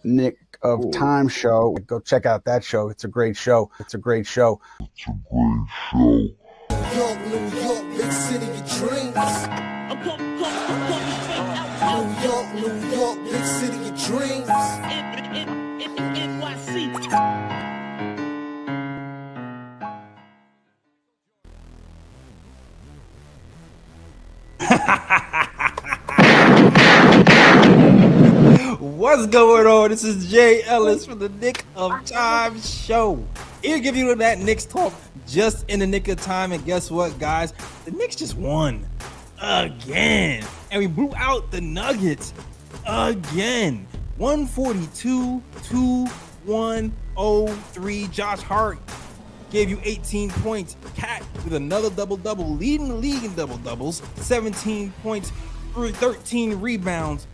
Knick of Time Show. Go check out that show. It's a great show. It's a great show. New York, New York, big city of dreams. New York, New York, big city of dreams. What's going on? This is Jay Ellis from the Knick of Time Show. Here to give you that Knicks talk just in the nick of time. And guess what, guys? The Knicks just won again. And we blew out the Nuggets again. 142-103. Josh Hart gave you 18 points. Cat with another double-double, leading the league in double-doubles. 17 points, 13 rebounds.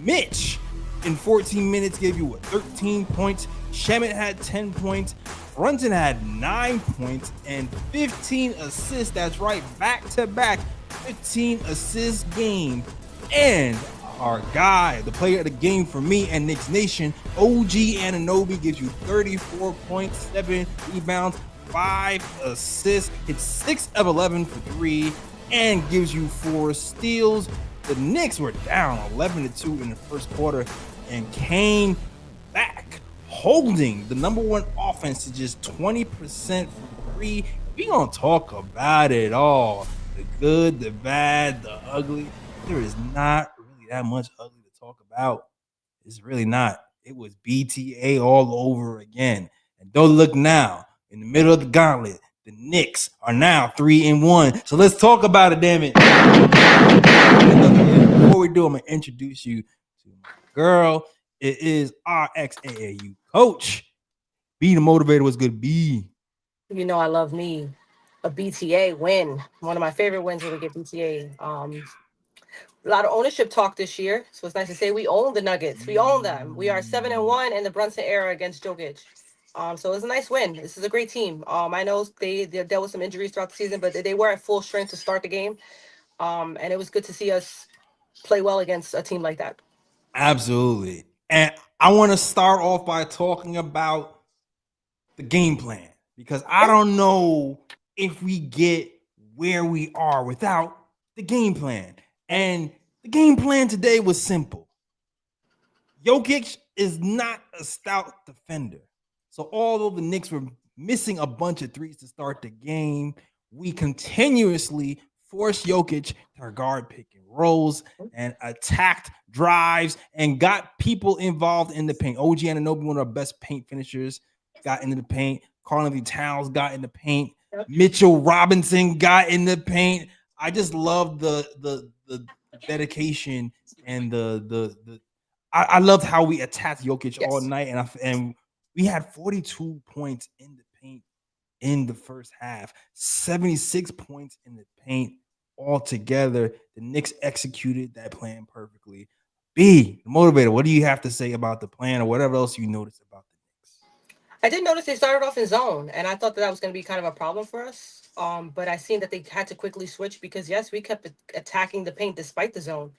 Mitch in 14 minutes gave you 13 points. Shemet had 10 points. Brunson had 9 points and 15 assists. That's right, back-to-back 15 assist game. And our guy, the player of the game for me and Knicks Nation, OG Anunoby, gives you 34 points, 7 rebounds, 5 assists, hits 6 of 11 for 3, and gives you 4 steals. The Knicks were down 11-2 in the first quarter and came back, holding the number one offense to just 20% from 3. We gonna talk about it all. The good, the bad, the ugly. There is not really that much ugly to talk about. It's really not. It was BTA all over again. And don't look now. In the middle of the gauntlet, the Knicks are now 3-1. So let's talk about it, damn it. Before we do, I'm going to introduce you to my girl. It is RXAAU coach. B the motivator. What's good, B? You know I love me a BTA win. One of my favorite wins when we get BTA. A lot of ownership talk this year, so it's nice to say we own the Nuggets. We own them. We are 7-1 in the Brunson era against Jokic. So it's a nice win. This is a great team. I know they dealt with some injuries throughout the season, but they were at full strength to start the game. And it was good to see us play well against a team like that. Absolutely. And I want to start off by talking about the game plan, because I don't know if we get where we are without the game plan. And the game plan today was simple. Jokic is not a stout defender. So although the Knicks were missing a bunch of threes to start the game, we continuously forced Jokic to guard pick and rolls and attacked drives and got people involved in the paint. OG Anunoby, one of our best paint finishers, got into the paint. Karl-Anthony Towns got in the paint. Mitchell Robinson got in the paint. I just love the dedication and I loved how we attacked Jokic all night, and we had 42 points in the paint in the first half, 76 points in the paint altogether. The Knicks executed that plan perfectly. B, the motivator, what do you have to say about the plan or whatever else you noticed about the Knicks? I did notice they started off in zone, and I thought that was going to be kind of a problem for us. But I seen that they had to quickly switch because, yes, we kept attacking the paint despite the zone.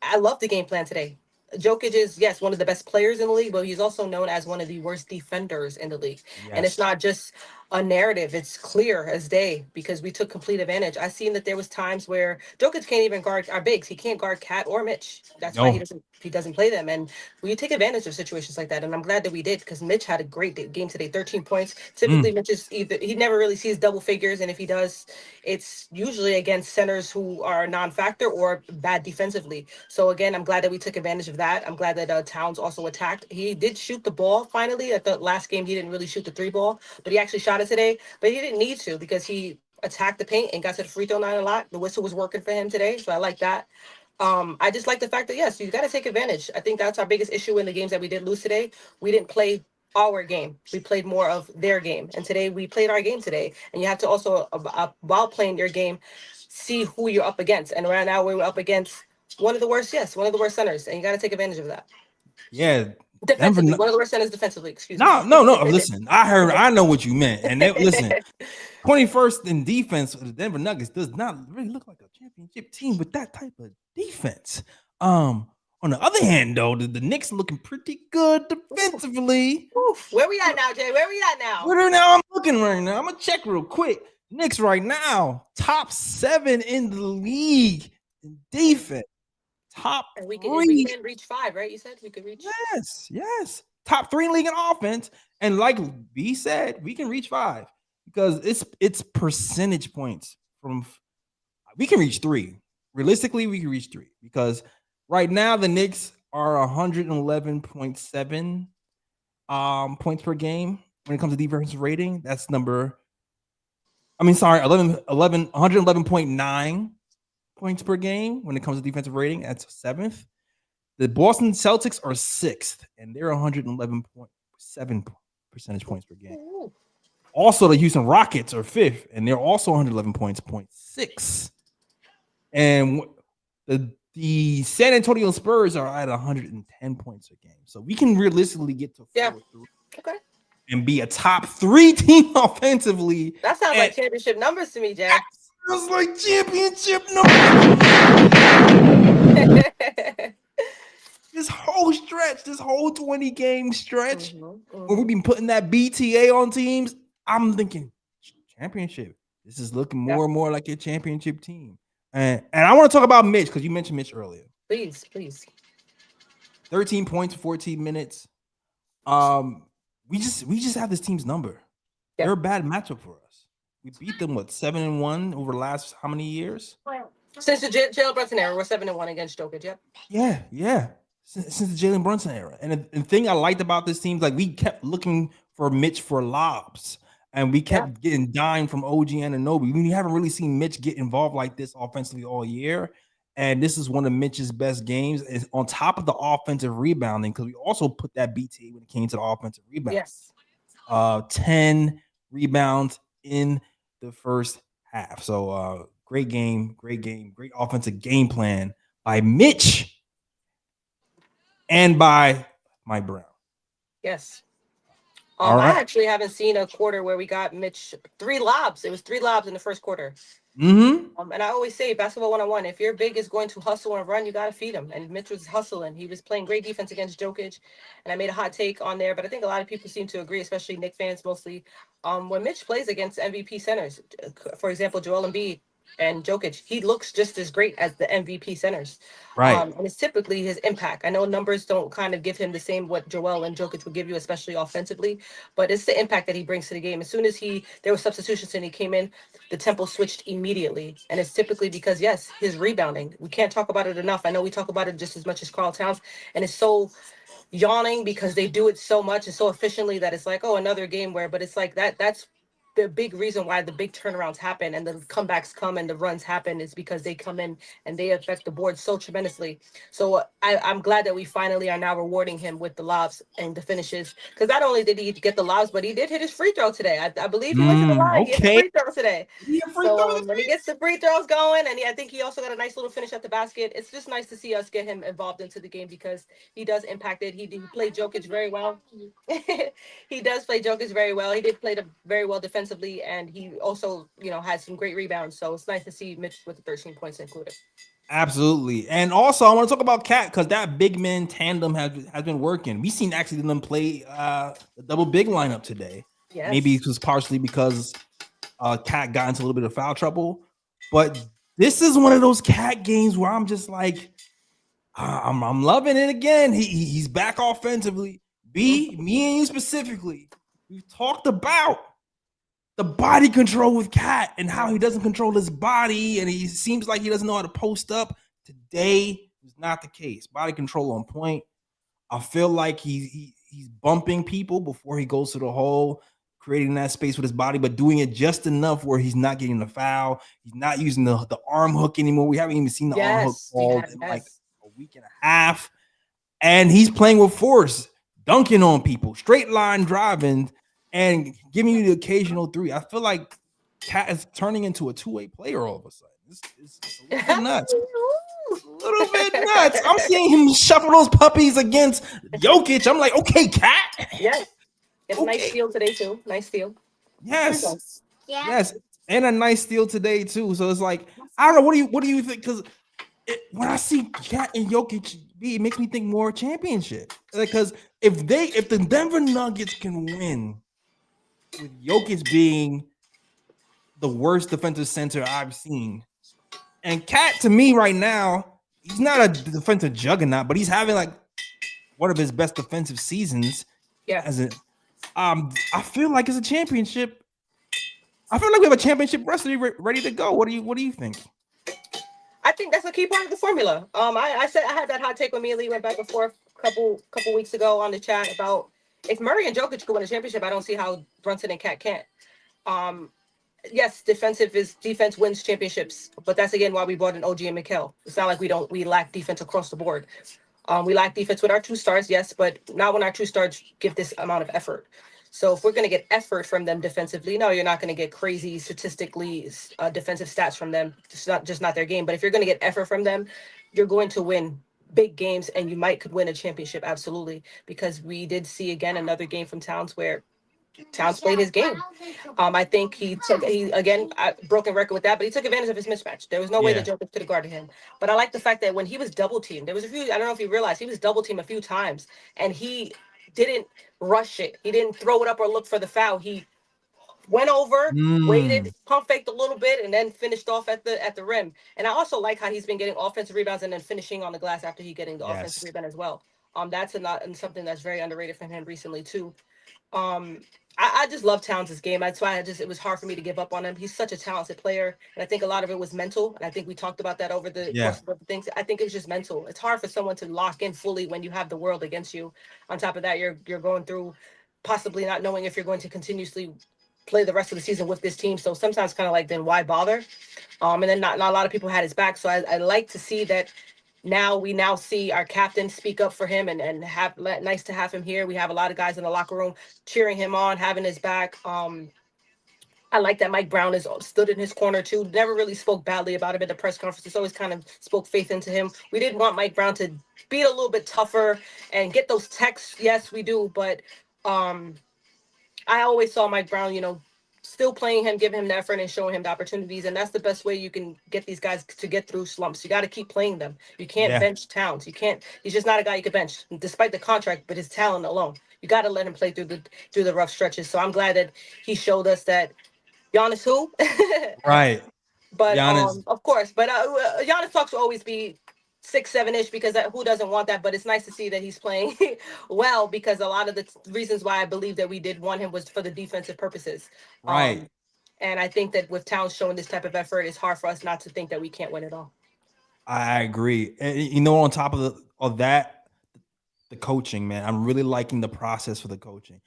I love the game plan today. Jokic is, yes, one of the best players in the league, but he's also known as one of the worst defenders in the league. Yes. And it's not just a narrative. It's clear as day because we took complete advantage. I seen that there was times where Jokic can't even guard our bigs. He can't guard Cat or Mitch. That's why he doesn't play them. And we take advantage of situations like that. And I'm glad that we did because Mitch had a great game today, 13 points. Typically, Mitch is he never really sees double figures. And if he does, it's usually against centers who are non-factor or bad defensively. So again, I'm glad that we took advantage of that. I'm glad that Towns also attacked. He did shoot the ball finally. At the last game, he didn't really shoot the 3 ball, but he actually shot it today. But he didn't need to because he attacked the paint and got to the free throw line a lot. The whistle was working for him today, so I like that. I just like the fact that, yes, you got to take advantage. I think that's our biggest issue in the games that we did lose today. We didn't play our game. We played more of their game. And today we played our game today. And you have to also, while playing your game, see who you're up against. And right now we're up against one of the worst centers. And you got to take advantage of that. Yeah. Defensively, one of the worst centers defensively, excuse me. No. Listen, I know what you meant. And listen, 21st in defense for the Denver Nuggets does not really look like a championship team with that type of defense. On the other hand, though, the Knicks looking pretty good defensively. Oof. Where we at now, Jay? Where we at now? Where now? I'm looking right now. I'm gonna check real quick. Knicks right now, top 7 in the league in defense. Top and we 3. We can reach 5, right? You said we could reach. Yes. Top 3 in league in offense, and like B said, we can reach 5 because it's percentage points from. We can reach 3. Realistically, we can reach 3 because right now the Knicks are 111.7 points per game when it comes to defensive rating. That's 111.9 points per game when it comes to defensive rating. That's 7th. The Boston Celtics are 6th, and they're 111.7 percentage points per game. Ooh. Also, the Houston Rockets are 5th, and they're also 111 points, 0.6. And the San Antonio Spurs are at 110 points a game. So we can realistically get to 4 okay. and be a top 3 team offensively. That sounds like championship numbers to me, Jay. That sounds like championship numbers. This whole stretch, this whole 20-game stretch, where we've been putting that BTA on teams, I'm thinking championship. This is looking more and more like a championship team. And I want to talk about Mitch because you mentioned Mitch earlier. Please. 13 points, 14 minutes. We just have this team's number. Yeah. They're a bad matchup for us. We beat them 7-1 over the last how many years? Since the Jalen Brunson era, we're 7-1 against Jokic. Yep. Yeah. Since the Jalen Brunson era. And the thing I liked about this team is like we kept looking for Mitch for lobs. And we kept getting dimed from OG and Anunoby. We haven't really seen Mitch get involved like this offensively all year. And this is one of Mitch's best games. Is on top of the offensive rebounding, because we also put that BTA when it came to the offensive rebound. Yes. 10 rebounds in the first half. So great game, great offensive game plan by Mitch and by Mike Brown. Yes. I actually haven't seen a quarter where we got Mitch 3 lobs. It was 3 lobs in the first quarter. And I always say basketball 101, if your big is going to hustle and run, you got to feed him. And Mitch was hustling. He was playing great defense against Jokic. And I made a hot take on there, but I think a lot of people seem to agree, especially Knicks fans mostly. When Mitch plays against MVP centers, for example, Joel Embiid and Jokic, he looks just as great as the MVP centers. Right. And it's typically his impact. I know numbers don't kind of give him the same what Joel and Jokic would give you, especially offensively, but it's the impact that he brings to the game. As soon as there were substitutions and he came in, the tempo switched immediately. And it's typically because, yes, his rebounding. We can't talk about it enough. I know we talk about it just as much as Karl Towns, and it's so yawning because they do it so much and so efficiently that it's like, oh, another game but it's like that's the big reason why the big turnarounds happen and the comebacks come and the runs happen is because they come in and they affect the board so tremendously. So I'm glad that we finally are now rewarding him with the lobs and the finishes, because not only did he get the lobs, but he did hit his free throw today. I believe he went to the line. He hit the free throw today. When he gets the free throws going, and I think he also got a nice little finish at the basket. It's just nice to see us get him involved into the game because he does impact it. He played Jokic very well. He does play Jokic very well. He did play very well defensively, and he also, had some great rebounds. So it's nice to see Mitch with the 13 points included. Absolutely. And also, I want to talk about Cat because that big man tandem has been working. We've seen actually them play the double big lineup today. Yes. Maybe it was partially because Cat got into a little bit of foul trouble. But this is one of those Cat games where I'm just like, I'm loving it again. He's back offensively. Me and you specifically, we've talked about the body control with Cat and how he doesn't control his body, and he seems like he doesn't know how to post up. Today is not the case. Body control on point. I feel like he's bumping people before he goes to the hole, creating that space with his body, but doing it just enough where he's not getting the foul. He's not using the arm hook anymore. We haven't even seen the arm hook called in like a week and a half. And he's playing with force, dunking on people, straight line driving, and giving you the occasional 3. I feel like Cat is turning into a 2-way player all of a sudden. It's a little nuts. A little bit nuts. I'm seeing him shuffle those puppies against Jokic. I'm like, okay, Cat. Yes. It's a nice steal today, too. Nice steal. Yes. And a nice steal today, too. So it's like, I don't know. What do you think? Because when I see Cat and Jokic, it makes me think more championship. Because if the Denver Nuggets can win with Jokic being the worst defensive center I've seen, and Cat to me right now, he's not a defensive juggernaut, but he's having like one of his best defensive seasons. Yeah. I feel like it's a championship. I feel like we have a championship recipe ready to go. What do you think? I think that's a key part of the formula. I said I had that hot take when me and Lee went back and forth a couple weeks ago on the chat about if Murray and Jokic could win a championship, I don't see how Brunson and Cat can't. Yes, defense wins championships, but that's again why we brought in OG and Mikal. It's not like we lack defense across the board. We lack defense with our two stars, yes, but not when our two stars give this amount of effort. So if we're going to get effort from them defensively, no, you're not going to get crazy statistically defensive stats from them. It's just not their game. But if you're going to get effort from them, you're going to win big games, and you could win a championship, absolutely. Because we did see again another game from Towns where Towns played his game. I think he again broken record with that, but he took advantage of his mismatch. There was no way that Jokic could have guarded him. But I like the fact that when he was double teamed, there was a few. I don't know if you realized he was double teamed a few times, and he didn't rush it. He didn't throw it up or look for the foul. He went over, waited, pump faked a little bit, and then finished off at the rim. And I also like how he's been getting offensive rebounds and then finishing on the glass after he getting the offensive rebound as well. That's something that's very underrated from him recently too. I just love Towns' game. That's why it was hard for me to give up on him. He's such a talented player. And I think a lot of it was mental. And I think we talked about that over the course of the things. I think it was just mental. It's hard for someone to lock in fully when you have the world against you. On top of that, you're going through possibly not knowing if you're going to continuously play the rest of the season with this team. So sometimes kind of like, then why bother? And then not a lot of people had his back. So I like to see that. Now we see our captain speak up for him and nice to have him here. We have a lot of guys in the locker room cheering him on, having his back. I like that Mike Brown has stood in his corner too. Never really spoke badly about him at the press conferences. Always kind of spoke faith into him. We did want Mike Brown to be a little bit tougher and get those texts. Yes, we do. But I always saw Mike Brown, still playing him, giving him the effort and showing him the opportunities. And that's the best way you can get these guys to get through slumps. You got to keep playing them. You can't bench Towns. He's just not a guy you could bench despite the contract, but his talent alone. You got to let him play through the rough stretches. So I'm glad that he showed us that Giannis who? Right. But of course, but Giannis talks will always be 6-7-ish because who doesn't want that? But it's nice to see that he's playing well because a lot of the reasons why I believe that we did want him was for the defensive purposes. Right. And I think that with Towns showing this type of effort, it's hard for us not to think that we can't win it all. I agree. And on top of that, the coaching, man, I'm really liking the process for the coaching.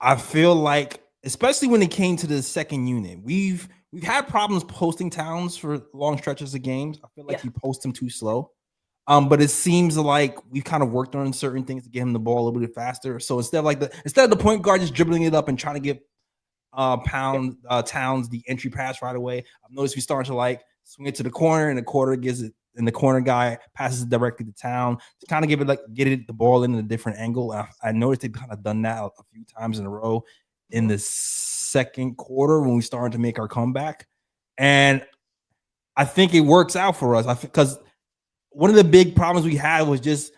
I feel like, especially when it came to the second unit, we've had problems posting Towns for long stretches of games. I feel like he posts him too slow. But it seems like we've kind of worked on certain things to get him the ball a little bit faster. So instead of the point guard just dribbling it up and trying to give Towns the entry pass right away, I've noticed we starting to like swing it to the corner, and the corner gives it, and the corner guy passes it directly to Town to kind of get the ball in a different angle. I noticed they've kind of done that a few times in a row in the second quarter when we started to make our comeback, and I think it works out for us. Because one of the big problems we had was just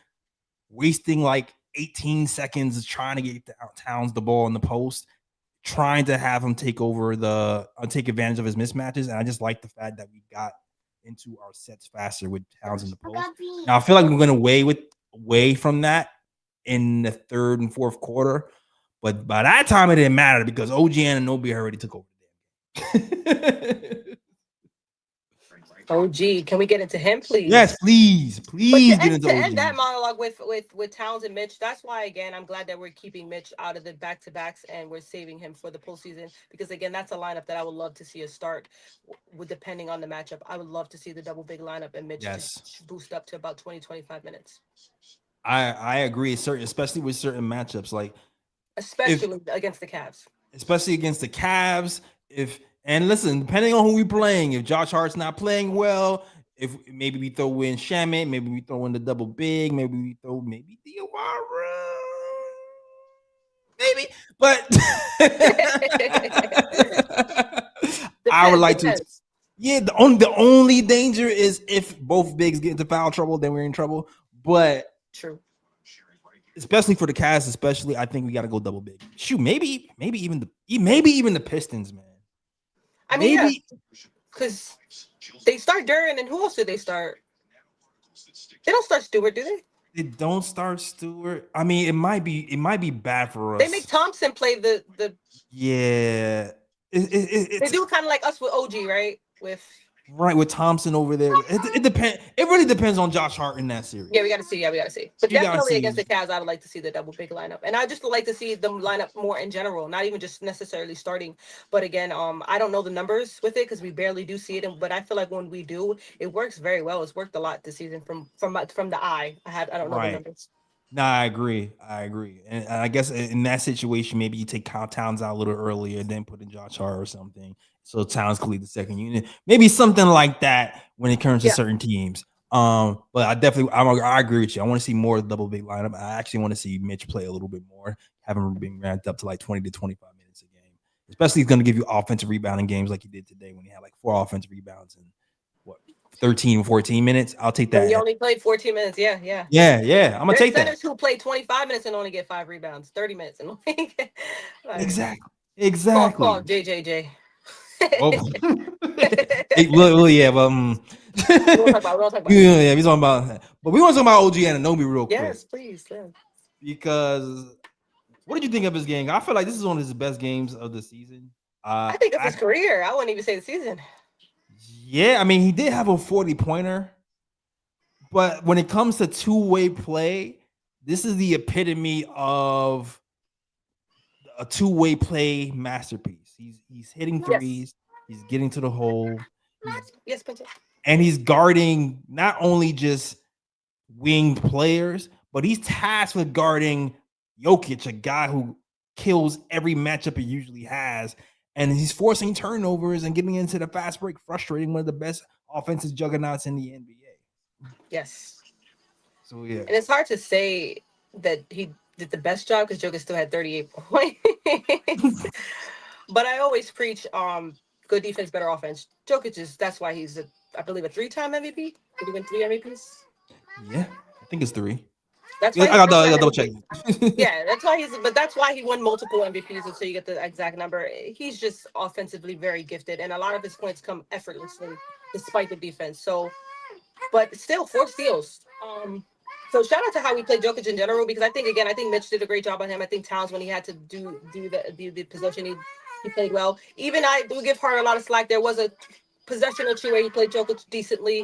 wasting like 18 seconds trying to get Towns the ball in the post, trying to have him take advantage of his mismatches. And I just like the fact that we got into our sets faster with Towns in the post. Now I feel like we're going to away from that in the third and fourth quarter, but by that time it didn't matter because OG and Anunoby already took over the game. OG, can we get into him, please? Yes, please get into OG. To end that monologue with Towns and Mitch, that's why, again, I'm glad that we're keeping Mitch out of the back-to-backs and we're saving him for the postseason because, again, that's a lineup that I would love to see us start depending on the matchup. I would love to see the double big lineup and Mitch just boost up to about 20-25 minutes. I agree, especially with certain matchups, especially against the Cavs. Especially against the Cavs, and listen, depending on who we're playing, if Josh Hart's not playing well, if maybe we throw in Shamet, maybe we throw in the double big, maybe we throw Diawara, maybe. But I would like to. Yeah, the only danger is if both bigs get into foul trouble, then we're in trouble. But True. especially for the Cavs, especially, I think we got to go double big. Shoot, maybe even the Pistons, man. I mean, yeah, Maybe because they start Duran, and who else did they start? They don't start Stewart, do they? they don't start Stewart. I mean, it might be bad for They make us. Thompson play the. Yeah, They it's do kind of like us with OG, right? With right with Thompson over there. It depends. It really depends on Josh Hart in that yeah, series. we got to see. Yeah, we got to see. But You gotta definitely against see. the Cavs, I would like to see the double big lineup, and I just would like to see them line up more in general, not even just necessarily starting. But again, I don't know the numbers with it because we barely do see it, but I feel like when we do, it works very well. It's worked a lot this season from the eye. I don't know the Right. numbers. Nah, I agree. And I guess in that situation, maybe you take Kyle Towns out a little earlier, then put in Josh Hart or something, so Towns could lead the second unit. Maybe something like that when it comes to Yeah. certain teams. But I agree with you. I want to see more double big lineup. I actually want to see Mitch play a little bit more, have him being ramped up to like 20 to 25 minutes a game. Especially he's going to give you offensive rebounding games like he did today when he had like 4 offensive rebounds in what 13, 14 minutes. I'll take But he that. only played 14 minutes. Yeah, yeah. Yeah. I'm gonna There's take that. centers who play 25 minutes and only get 5 rebounds, 30 minutes and only get like, Exactly. call Exactly. JJJ. Well, well, yeah, but We won't talk about it. We won't talk about it. yeah, we talking about, but we want to talk about OG Anunoby real quick Yes, please. Yeah. because what did you think of his game? I feel like this is one of his best games of the season. I think of I his career. I wouldn't even say the season. Yeah, I mean he did have a 40 pointer, but when it comes to two-way play, this is the epitome of a two-way play masterpiece. He's hitting Yes. threes, he's getting to the hole, he's Yes, Pinto. and he's guarding not only just winged players, but he's tasked with guarding Jokic, a guy who kills every matchup he usually has. And he's forcing turnovers and getting into the fast break, frustrating one of the best offensive juggernauts in the NBA. Yes. So yeah. And it's hard to say that he did the best job because Joker still had 38 points. But I always preach good defense, better offense. Jokic is that's why he's I believe a 3-time MVP. Did he win 3 MVPs? Yeah, I think it's 3. That's I why he's got three-time double check. MVP. Yeah, that's why he won multiple MVPs until you get the exact number. He's just offensively very gifted, and a lot of his points come effortlessly despite the defense. So, but still 4 steals. So shout out to how we played Jokic in general because I think Mitch did a great job on him. I think Towns when he had to do the possession he played well. Even I do give Hart a lot of slack. There was a possession or two where he played Jokic decently.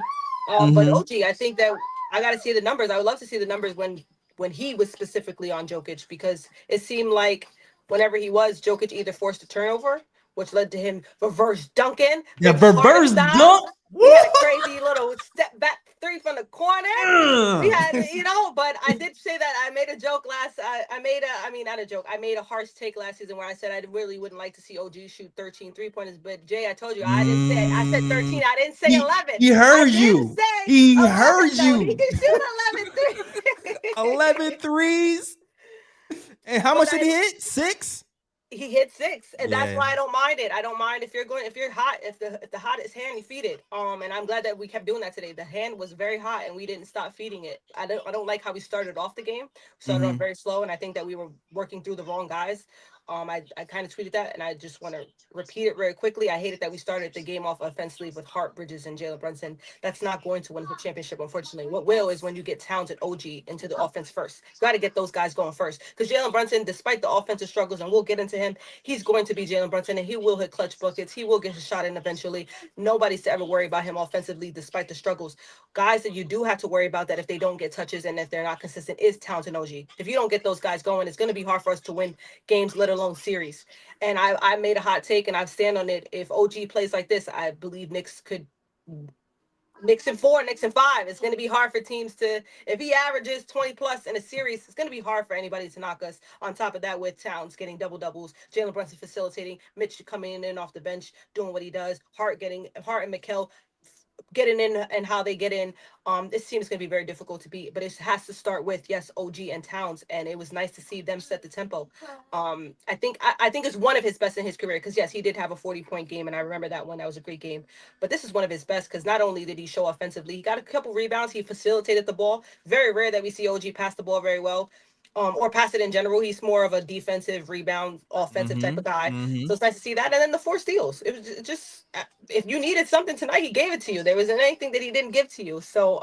But Mm-hmm. OG, I think that I got to see the numbers. I would love to see the numbers when he was specifically on Jokic because it seemed like whenever he was, Jokic either forced a turnover, which led to him reverse dunking, Yeah, Vince Carter reverse style. dunk. He had a crazy little step back three from the corner. We Woo! had, but I did say that I made a joke not a joke. I made a harsh take last season where I said I really wouldn't like to see OG shoot 13 3-pointers. But Jay, I told you, I said 13. I didn't say He 11. he I heard didn't you. say He 11, heard though. He you. can shoot 11 11 3. threes. And how But much did he hit? 6? he hit 6, and that's Yeah. why I don't mind it. I don't mind if you're hot, if the hottest hand you feed it. And I'm glad that we kept doing that today. The hand was very hot and we didn't stop feeding it. I don't like how we started off the game. Started off Mm-hmm. very slow, and I think that we were working through the wrong guys. I kind of tweeted that, and I just want to repeat it very quickly. I hated that we started the game off offensively with Hart, Bridges, and Jalen Brunson. That's not going to win the championship, unfortunately. What will is when you get talented OG into the offense first. You got to get those guys going first. Because Jalen Brunson, despite the offensive struggles, and we'll get into him, he's going to be Jalen Brunson, and he will hit clutch buckets. He will get his shot in eventually. Nobody's to ever worry about him offensively, despite the struggles. Guys that you do have to worry about that if they don't get touches and if they're not consistent is Towns and OG. If you don't get those guys going, it's going to be hard for us to win games, let alone series. And I made a hot take, and I stand on it. If OG plays like this, I believe Knicks in 4, Knicks in 5. It's going to be hard for teams to, if he averages 20 plus in a series, it's going to be hard for anybody to knock us. On top of that, with Towns getting double doubles, Jalen Brunson facilitating, Mitch coming in off the bench, doing what he does, Hart and Mikal getting in and how they get in. This team is going to be very difficult to beat, but it has to start with, yes, OG and Towns, and it was nice to see them set the tempo. I think it's one of his best in his career, because yes, he did have a 40-point game, and I remember that one. That was a great game. But this is one of his best, because not only did he show offensively, he got a couple rebounds, he facilitated the ball. Very rare that we see OG pass the ball very well. Or pass it in general. He's more of a defensive rebound, offensive type of guy. So it's nice to see that. And then the 4 steals. It was just, if you needed something tonight, he gave it to you. There wasn't anything that he didn't give to you. So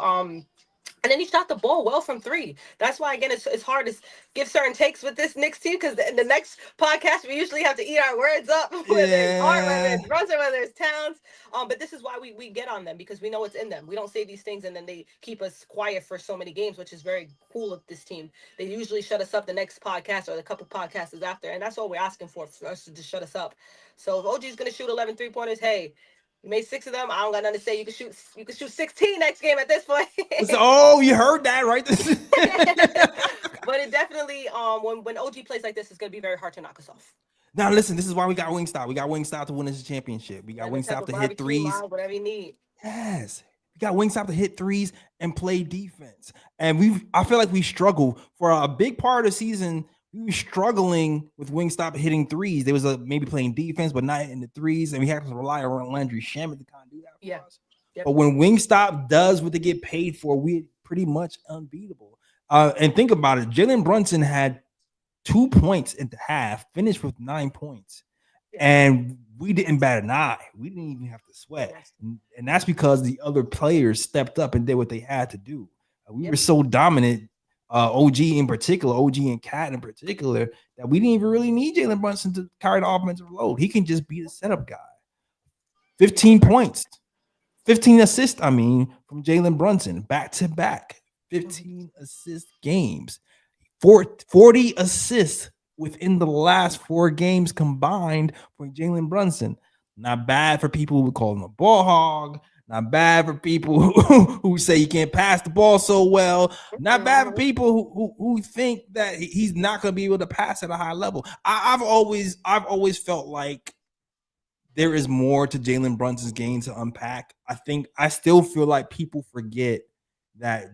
and then he shot the ball well from 3. That's why, again, it's hard to give certain takes with this Knicks team, because in the next podcast, we usually have to eat our words up, whether it's Hart, whether it's Brunson, whether it's Towns. But this is why we get on them, because we know it's in them. We don't say these things and then they keep us quiet for so many games, which is very cool of this team. They usually shut us up the next podcast or the couple podcasts after, and that's all we're asking for us to just shut us up. So if OG's going to shoot 11 3-pointers, hey, you made 6 of them. I don't got nothing to say. You can shoot 16 next game at this point. Oh, you heard that, right? But it definitely, when OG plays like this, it's gonna be very hard to knock us off. Now listen, this is why we got Wingstop. We got Wingstop to win this championship. We got Wingstop to hit threes. Whatever you need. Yes. We got Wingstop to hit threes and play defense. And I feel like we struggle for a big part of the season. We were struggling with Wingstop hitting threes. There was maybe playing defense, but not in the threes. And we had to rely on Landry Shamet to kind of do that for us. Yep. But when Wingstop does what they get paid for, we're pretty much unbeatable. And think about it. Jalen Brunson had 2 points in the half, finished with 9 points. And we didn't bat an eye. We didn't even have to sweat. And that's because the other players stepped up and did what they had to do. We were so dominant, OG in particular, OG and Cat in particular, that we didn't even really need Jalen Brunson to carry the offensive load. He can just be the setup guy. 15 points, 15 assists, from Jalen Brunson, back-to-back, 15 assist games, 40 assists within the last 4 games combined for Jalen Brunson. Not bad for people who call him a ball hog. Not bad for people who say he can't pass the ball so well. Not bad for people who think that he's not going to be able to pass at a high level. I've always felt like there is more to Jalen Brunson's game to unpack. I still feel like people forget that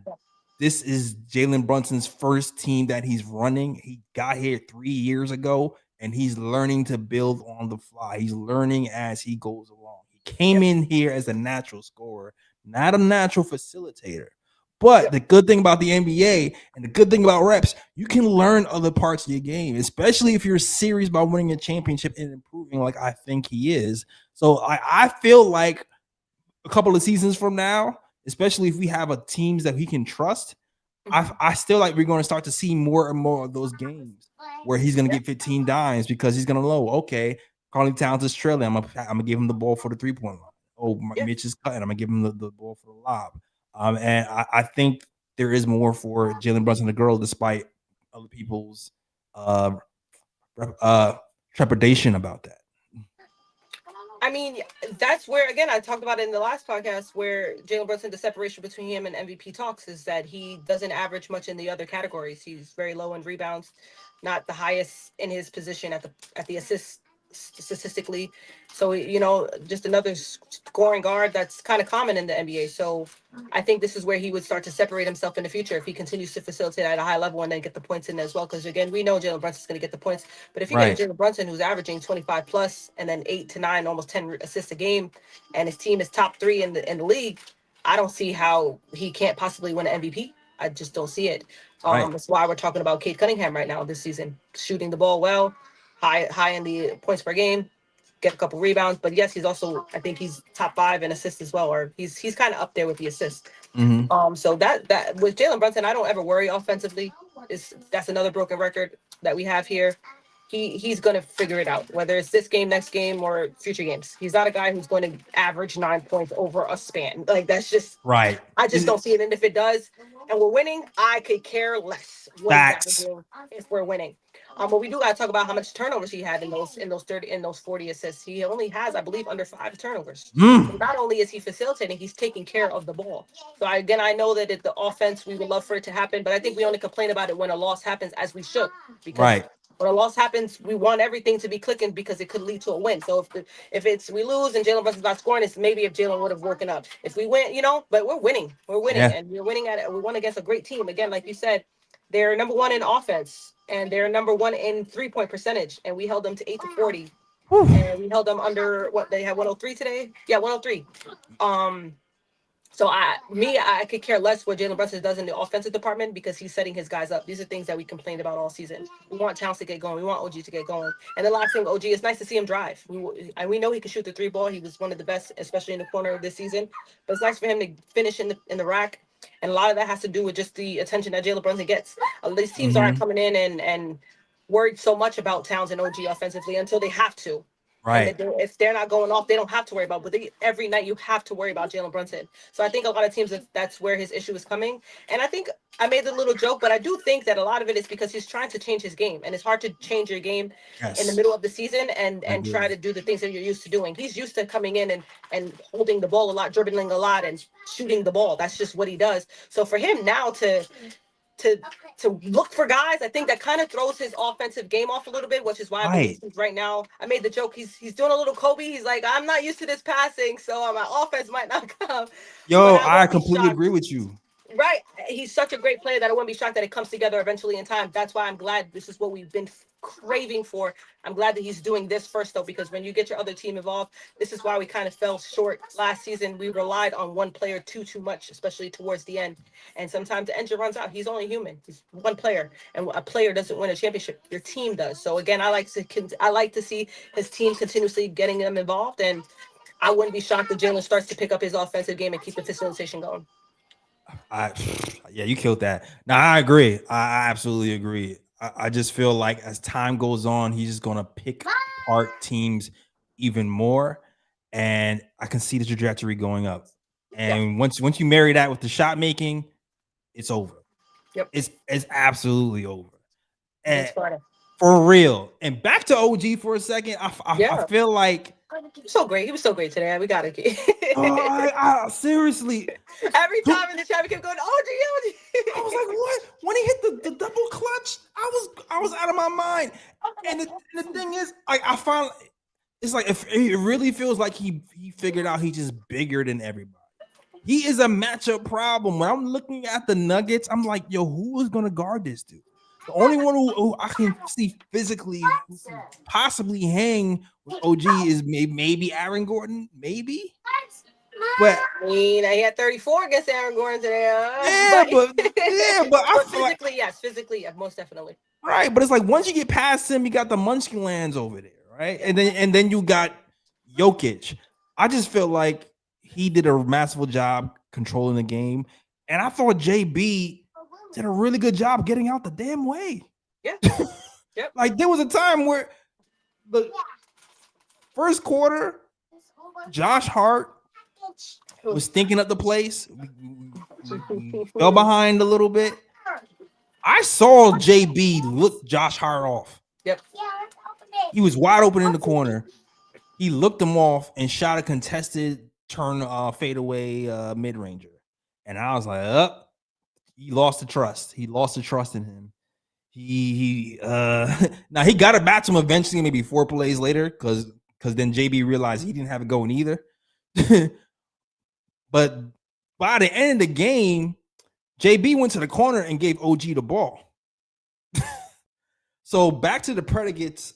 this is Jalen Brunson's first team that he's running. He got here 3 years ago, and he's learning to build on the fly. He's learning as he goes along. He came in here as a natural scorer, not a natural facilitator. But the good thing about the NBA and the good thing about reps, you can learn other parts of your game, especially if you're serious about winning a championship and improving like I think he is. So I feel like a couple of seasons from now, especially if we have a teams that we can trust, I still like we're going to start to see more and more of those games where he's going to get 15 dimes because he's going to know, okay, Karl Towns is trailing. I'm gonna give him the ball for the 3-point line. Oh, Mitch is cutting. I'm going to give him the ball for the lob. And I think there is more for Jalen Brunson, the girl, despite other people's trepidation about that. That's where, again, I talked about it in the last podcast, where Jalen Brunson, the separation between him and MVP talks is that he doesn't average much in the other categories. He's very low in rebounds, not the highest in his position at the assist statistically. So, just another scoring guard that's kind of common in the NBA. So I think this is where he would start to separate himself in the future if he continues to facilitate at a high level and then get the points in as well. Because, again, we know Jalen Brunson's going to get the points. But if you get a Jalen Brunson who's averaging 25 plus and then 8 to 9, almost 10 assists a game, and his team is top 3 in the league, I don't see how he can't possibly win an MVP. I just don't see it. That's why we're talking about Cade Cunningham right now this season, shooting the ball well, high in the points per game, get a couple rebounds. But yes, he's also, I think he's top 5 in assists as well, or he's kind of up there with the assists. So that with Jalen Brunson, I don't ever worry offensively. That's another broken record that we have here. He's going to figure it out, whether it's this game, next game, or future games. He's not a guy who's going to average 9 points over a span. Like, that's just right. I just don't see it. And if it does, and we're winning, I could care less what he's doing if we're winning. But we do got to talk about how much turnovers he had in those 40 assists. He only has, I believe, under 5 turnovers. So not only is he facilitating, he's taking care of the ball. So I know that the offense, we would love for it to happen, but I think we only complain about it when a loss happens, as we should, because When a loss happens, we want everything to be clicking because it could lead to a win. So if we lose and Jalen Brunson's not scoring, it's maybe if Jalen would have woken up. If we win, but we're winning. We're winning, Yeah. and we're winning we won against a great team. Again, like you said, they're number one in offense and they're number one in 3-point percentage, and we held them to 8 to 40. And we held them under what they had 103 today. Yeah, 103. So I could care less what Jalen Brunson does in the offensive department because he's setting his guys up. These are things that we complained about all season. We want Towns to get going. We want OG to get going. And the last thing, OG, it's nice to see him drive. We know he can shoot the 3 ball. He was one of the best, especially in the corner of this season. But it's nice for him to finish in the rack. And a lot of that has to do with just the attention that Jalen Brunson gets. These teams aren't coming in and worried so much about Towns and OG offensively until they have to. Right. And if they're not going off, they don't have to worry about. But every night you have to worry about Jalen Brunson. So I think a lot of teams, that's where his issue is coming. And I think I made the little joke, but I do think that a lot of it is because he's trying to change his game, and it's hard to change your game in the middle of the season and try to do the things that you're used to doing. He's used to coming in and holding the ball a lot, dribbling a lot, and shooting the ball. That's just what he does. So for him now to look for guys, I think that kind of throws his offensive game off a little bit, which is why I believe right now. I made the joke. He's doing a little Kobe. He's like, I'm not used to this passing, so my offense might not come. Yo, I completely agree with you. Right. He's such a great player that I wouldn't be shocked that it comes together eventually in time. That's why I'm glad this is what we've been craving for. I'm glad that he's doing this first, though, because when you get your other team involved, this is why we kind of fell short last season. We relied on one player too much, especially towards the end. And sometimes the engine runs out. He's only human. He's one player, and a player doesn't win a championship. Your team does. So again, I like to see his team continuously getting them involved, and I wouldn't be shocked if Jalen starts to pick up his offensive game and keep the facilitation going. Yeah, you killed that. Now I agree. I absolutely agree. I just feel like as time goes on, he's just gonna pick apart teams even more, and I can see the trajectory going up. And once you marry that with the shot making, it's over. Yep, it's absolutely over. And for real. And back to OG for a second. I feel like he was so great. He was so great today. We gotta get. Seriously. Every time in the chat, we kept going, OG. I was like, what? When he hit the double clutch, I was out of my mind. And the thing is, I found it's like it really feels like he figured out he's just bigger than everybody. He is a matchup problem. When I'm looking at the Nuggets, I'm like, yo, who is gonna guard this dude? The only one who I can see physically possibly hang with OG is maybe Aaron Gordon, maybe. But I mean, he had 34 against Aaron Gordon today. But I feel physically, yes, physically, most definitely. Right, but it's like once you get past him, you got the Munchkin lands over there, right? And then you got Jokic. I just feel like he did a masterful job controlling the game, and I thought JB did a really good job getting out the damn way. Yeah. Yep. Like there was a time where the first quarter, Josh Hart was thinking up the place, we fell behind a little bit. I saw JB look Josh Hart off. Yep. He was wide open in the corner. He looked him off and shot a contested turn fadeaway mid-ranger. And I was like, he lost the trust. He lost the trust in him. Now he got it back to him eventually, maybe 4 plays later, because then JB realized he didn't have it going either. But by the end of the game, JB went to the corner and gave OG the ball. So back to the predicates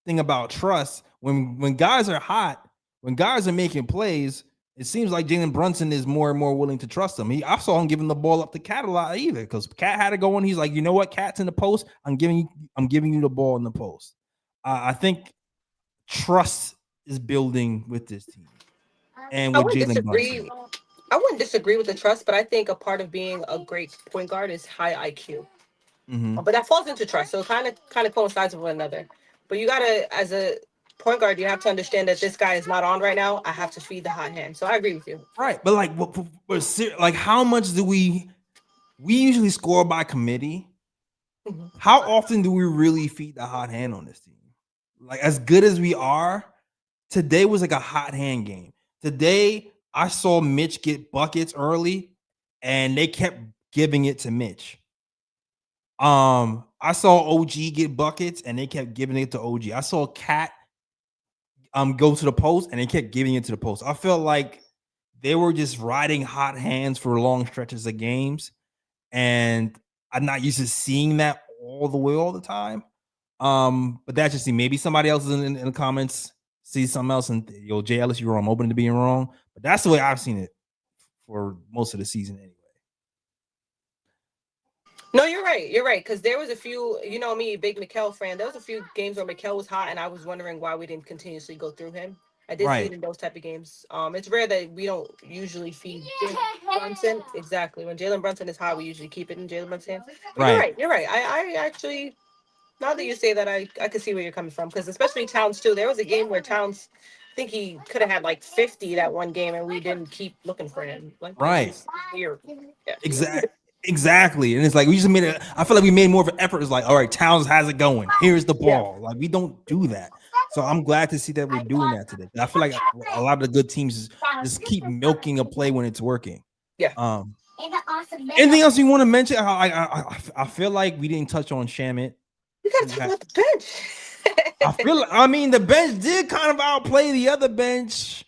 thing about trust. When guys are hot, when guys are making plays, it seems like Jalen Brunson is more and more willing to trust him. I saw him giving the ball up to Cat a lot either, because Cat had it going. He's like, you know what, Cat's in the post. I'm giving you the ball in the post. I think trust is building with this team. And with Jalen Brunson. I wouldn't disagree with the trust, but I think a part of being a great point guard is high IQ. Mm-hmm. But that falls into trust, so it kind of coincides with one another. But you gotta, as a point guard, you have to understand that this guy is not on right now. I have to feed the hot hand. So I agree with you. Right, but like how much do we usually score by committee? Mm-hmm. How often do we really feed the hot hand on this team? Like as good as we are, today was like a hot hand game. Today, I saw Mitch get buckets early, and they kept giving it to Mitch. I I saw OG get buckets and they kept giving it to OG. I saw Cat go to the post and they kept giving it to the post. I felt like they were just riding hot hands for long stretches of games, and I'm not used to seeing that all the way all the time. But that's just maybe somebody else is in the comments see something else, and Jay Ellis, you're wrong. I'm open to being wrong, but that's the way I've seen it for most of the season anyway. No, you're right. You're right. Because there was a few, you know me, big Mikal fan. There was a few games where Mikal was hot, and I was wondering why we didn't continuously go through him. I did see it in those type of games. It's rare that we don't usually feed Brunson. Exactly. When Jalen Brunson is hot, we usually keep it in Jalen Brunson's hands. But you're right. You're right. I actually, now that you say that, I can see where you're coming from. Because especially Towns too. There was a game where Towns, I think he could have had like 50 that one game, and we didn't keep looking for him. Like, weird. Yeah. Exactly. And it's like we just made it. I feel like we made more of an effort. It's like, all right, Towns has it going. Here's the ball. Like, we don't do that. So I'm glad to see that we're doing that today. I feel like a lot of the good teams just keep milking a play when it's working. Yeah. Anything else you want to mention? I feel like we didn't touch on Shamit. We gotta talk about the bench. I mean, the bench did kind of outplay the other bench.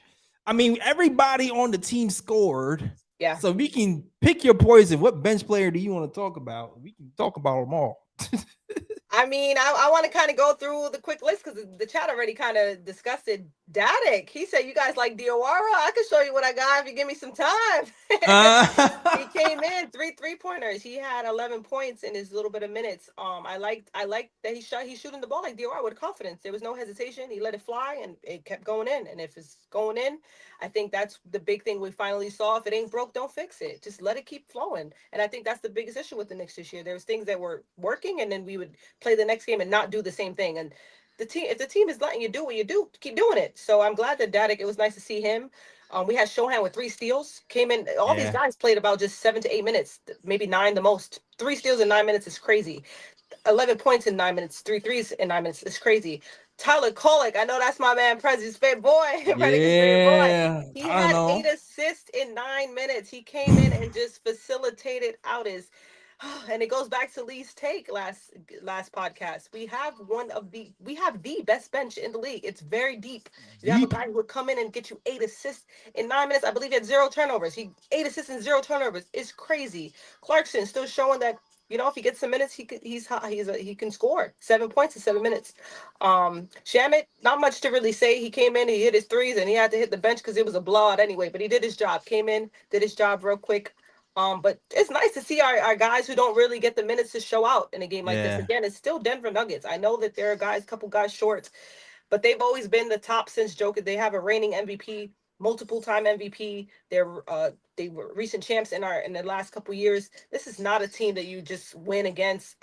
I mean, everybody on the team scored. Yeah. So we can pick your poison. What bench player do you want to talk about? We can talk about them all. I mean, I want to kind of go through the quick list because the chat already kind of discussed it. Dadik, he said, you guys like Diawara? I can show you what I got if you give me some time. He came in, three-pointers. He had 11 points in his little bit of minutes. I like that he's shooting the ball like Diawara with confidence. There was no hesitation. He let it fly, and it kept going in. And if it's going in, I think that's the big thing we finally saw. If it ain't broke, don't fix it. Just let it keep flowing. And I think that's the biggest issue with the Knicks this year. There was things that were working, and then we would play the next game and not do the same thing. And if the team is letting you do what you do, keep doing it. So I'm glad that Dadik, it was nice to see him. We had Shohan with 3 steals. Came in, all these guys played about just 7 to 8 minutes, maybe 9 the most. 3 steals in 9 minutes is crazy. 11 points in 9 minutes, 3 threes in 9 minutes is crazy. Tyler Kolek, I know that's my man, Prezzi's favorite boy. Yeah, he had 8 assists in 9 minutes. He came in and just facilitated out his. And it goes back to Lee's take last podcast. We have the best bench in the league. It's very deep. You have a guy who would come in and get you 8 assists in 9 minutes. I believe he had 0 turnovers. 8 assists and 0 turnovers. It's crazy. Clarkson still showing that, you know, if he gets some minutes, he can score 7 points in 7 minutes. Shamit, not much to really say. He came in, he hit his threes, and he had to hit the bench because it was a blowout anyway. But he did his job. Came in, did his job real quick. But it's nice to see our guys who don't really get the minutes to show out in a game like this. Again, it's still Denver Nuggets. I know that there are a couple guys short, but they've always been the top since Jokic. They have a reigning MVP, multiple-time MVP. They were recent champs in the last couple years. This is not a team that you just win against.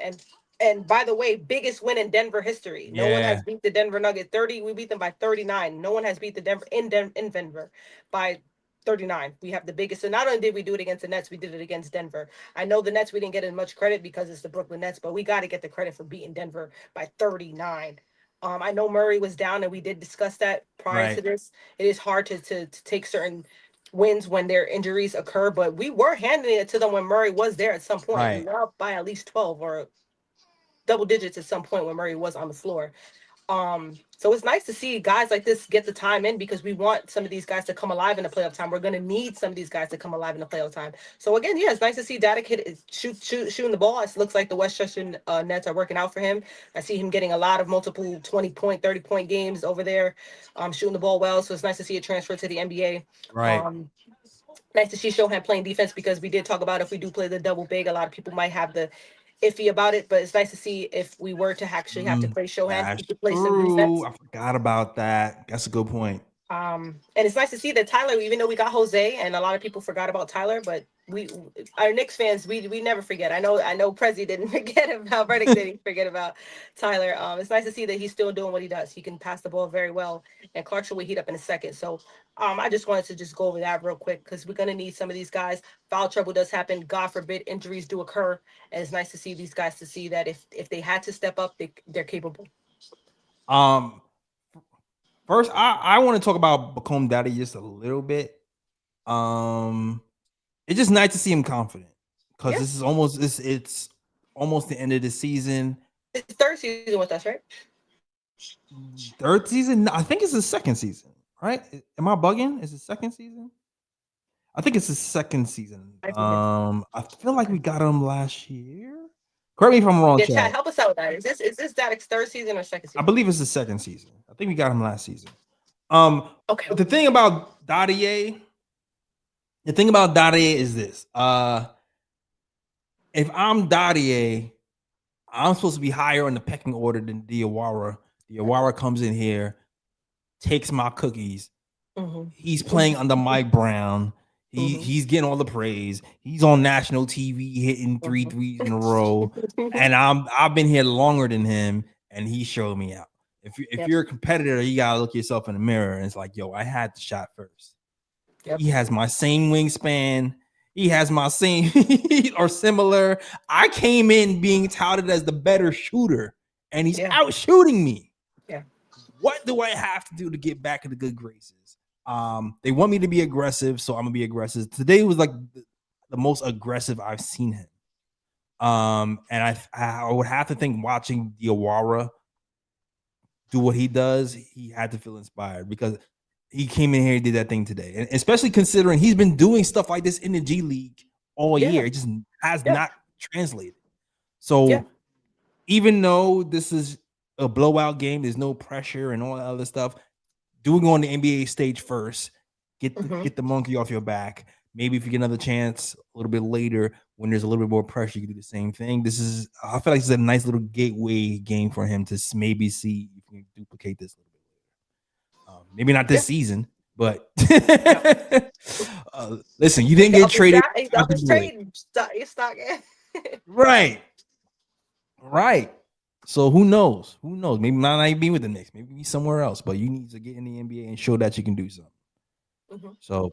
And by the way, biggest win in Denver history. No one has beat the Denver Nuggets 30. We beat them by 39. No one has beat the Denver in Denver by 39. We have the biggest. So not only did we do it against the Nets, we did it against Denver. I know the Nets, we didn't get as much credit because it's the Brooklyn Nets, but we got to get the credit for beating Denver by 39. I know Murray was down, and we did discuss that prior to this. It is hard to take certain wins when their injuries occur, but we were handing it to them when Murray was there at some point. We were up by at least 12 or double digits at some point when Murray was on the floor. So it's nice to see guys like this get the time in because we want some of these guys to come alive in the playoff time. We're going to need some of these guys to come alive in the playoff time. So again, it's nice to see Dadik shooting the ball. It looks like the Westchester Nets are working out for him. I see him getting a lot of multiple 20-point, 30-point games over there, shooting the ball well. So it's nice to see it transfer to the NBA. Nice to see Shohan playing defense because we did talk about if we do play the double big, a lot of people might have the iffy about it, but it's nice to see if we were to actually have to play Shohan, he could play some defense. I forgot about that. That's a good point. And it's nice to see that Tyler, even though we got Jose, and a lot of people forgot about Tyler, but our Knicks fans, we never forget. I know Prezi didn't forget about Reddick didn't forget about Tyler. It's nice to see that he's still doing what he does. He can pass the ball very well, and Clarkson will heat up in a second. So I just wanted to just go over that real quick because we're gonna need some of these guys. Foul trouble does happen. God forbid injuries do occur, and it's nice to see these guys to see that if they had to step up, they're capable. First, I want to talk about Bacom Daddy just a little bit. It's just nice to see him confident because this is almost it's almost the end of the season. It's third season with us, right? Third season? I think it's the second season, right? Am I bugging? Is it second season? I think it's the second season. I feel like we got him last year. Correct me if I'm wrong, Yeah, Chad. Chad, help us out with that. Is this Daddick's third season or second season? I believe it's the second season. I think we got him last season. Okay. But the thing about Dadier is this. If I'm Dadier, I'm supposed to be higher on the pecking order than Diawara. Diawara comes in here, takes my cookies. He's playing under Mike Brown. He's getting all the praise. He's on national TV hitting 3 threes in a row. And I've been here longer than him, and he showed me out. If you're a competitor, you gotta look yourself in the mirror and it's like, yo, I had the shot first. He has my same wingspan. He has my same or similar. I came in being touted as the better shooter, and he's out shooting me. Yeah. What do I have to do to get back in the good graces? They want me to be aggressive, so I'm gonna be aggressive. Today was like the most aggressive I've seen him. And I would have to think watching Diawara do what he does, he had to feel inspired because he came in here and did that thing today. And especially considering he's been doing stuff like this in the G League all year. It just has not translated. So even though this is a blowout game, there's no pressure and all that other stuff, doing on the NBA stage first, get the monkey off your back. Maybe if you get another chance a little bit later when there's a little bit more pressure, you can do the same thing. I feel like this is a nice little gateway game for him to maybe see if you can duplicate this a little bit later. Maybe not this season, but listen, you didn't get traded. Right. So who knows? Maybe might not be with the Knicks. Maybe be somewhere else. But you need to get in the NBA and show that you can do something. So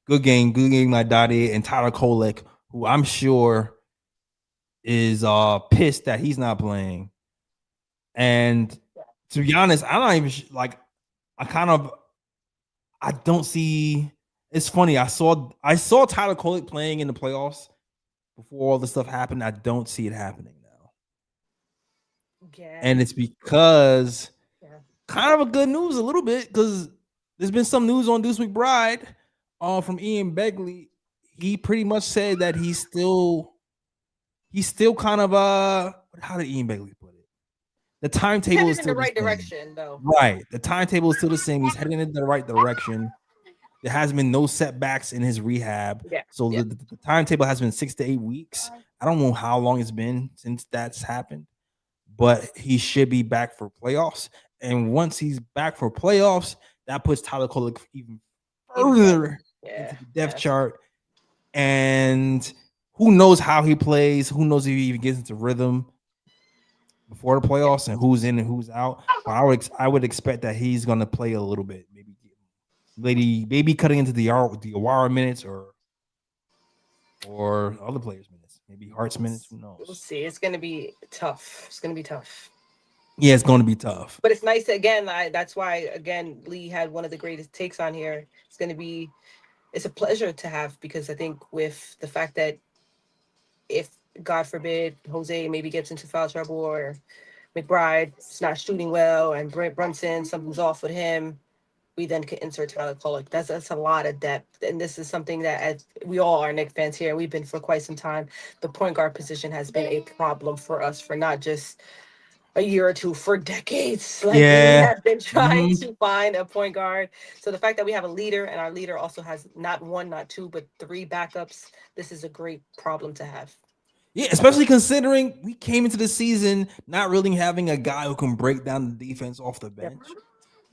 good game, my Dottie and Tyler Kolek, who I'm sure is pissed that he's not playing. And to be honest, I'm not even like I don't see. It's funny. I saw Tyler Kolek playing in the playoffs before all this stuff happened. I don't see it happening now. Yeah. And it's because kind of a good news a little bit because there's been some news on Deuce McBride from Ian Begley. He pretty much said that he's still kind of how did Ian Begley put it? The timetable is still in the right direction, though. Right. The timetable is still the same. He's heading in the right direction. There has been no setbacks in his rehab. So the timetable has been 6 to 8 weeks. I don't know how long it's been since that's happened, but he should be back for playoffs. And once he's back for playoffs, that puts Tyler Kolek even further into the depth chart. And who knows how he plays? Who knows if he even gets into rhythm before the playoffs and who's in and who's out? But I would expect that he's going to play a little bit, maybe cutting into the Awara minutes or other players' minutes, maybe Hart's minutes. Who knows? We'll see. It's going to be tough. Yeah, it's going to be tough. But it's nice again. That's why again Lee had one of the greatest takes on here. It's a pleasure to have because I think with the fact that if God forbid Jose maybe gets into foul trouble or McBride's not shooting well and Brunson something's off with him, we then can insert Tyler Kolek. That's a lot of depth, and this is something that as we all are Knicks fans here. We've been for quite some time. The point guard position has been a problem for us for not just a year or two, for decades. We have been trying to find a point guard. So the fact that we have a leader and our leader also has not one, not two, but three backups, this is a great problem to have. Yeah, especially considering we came into the season not really having a guy who can break down the defense off the bench.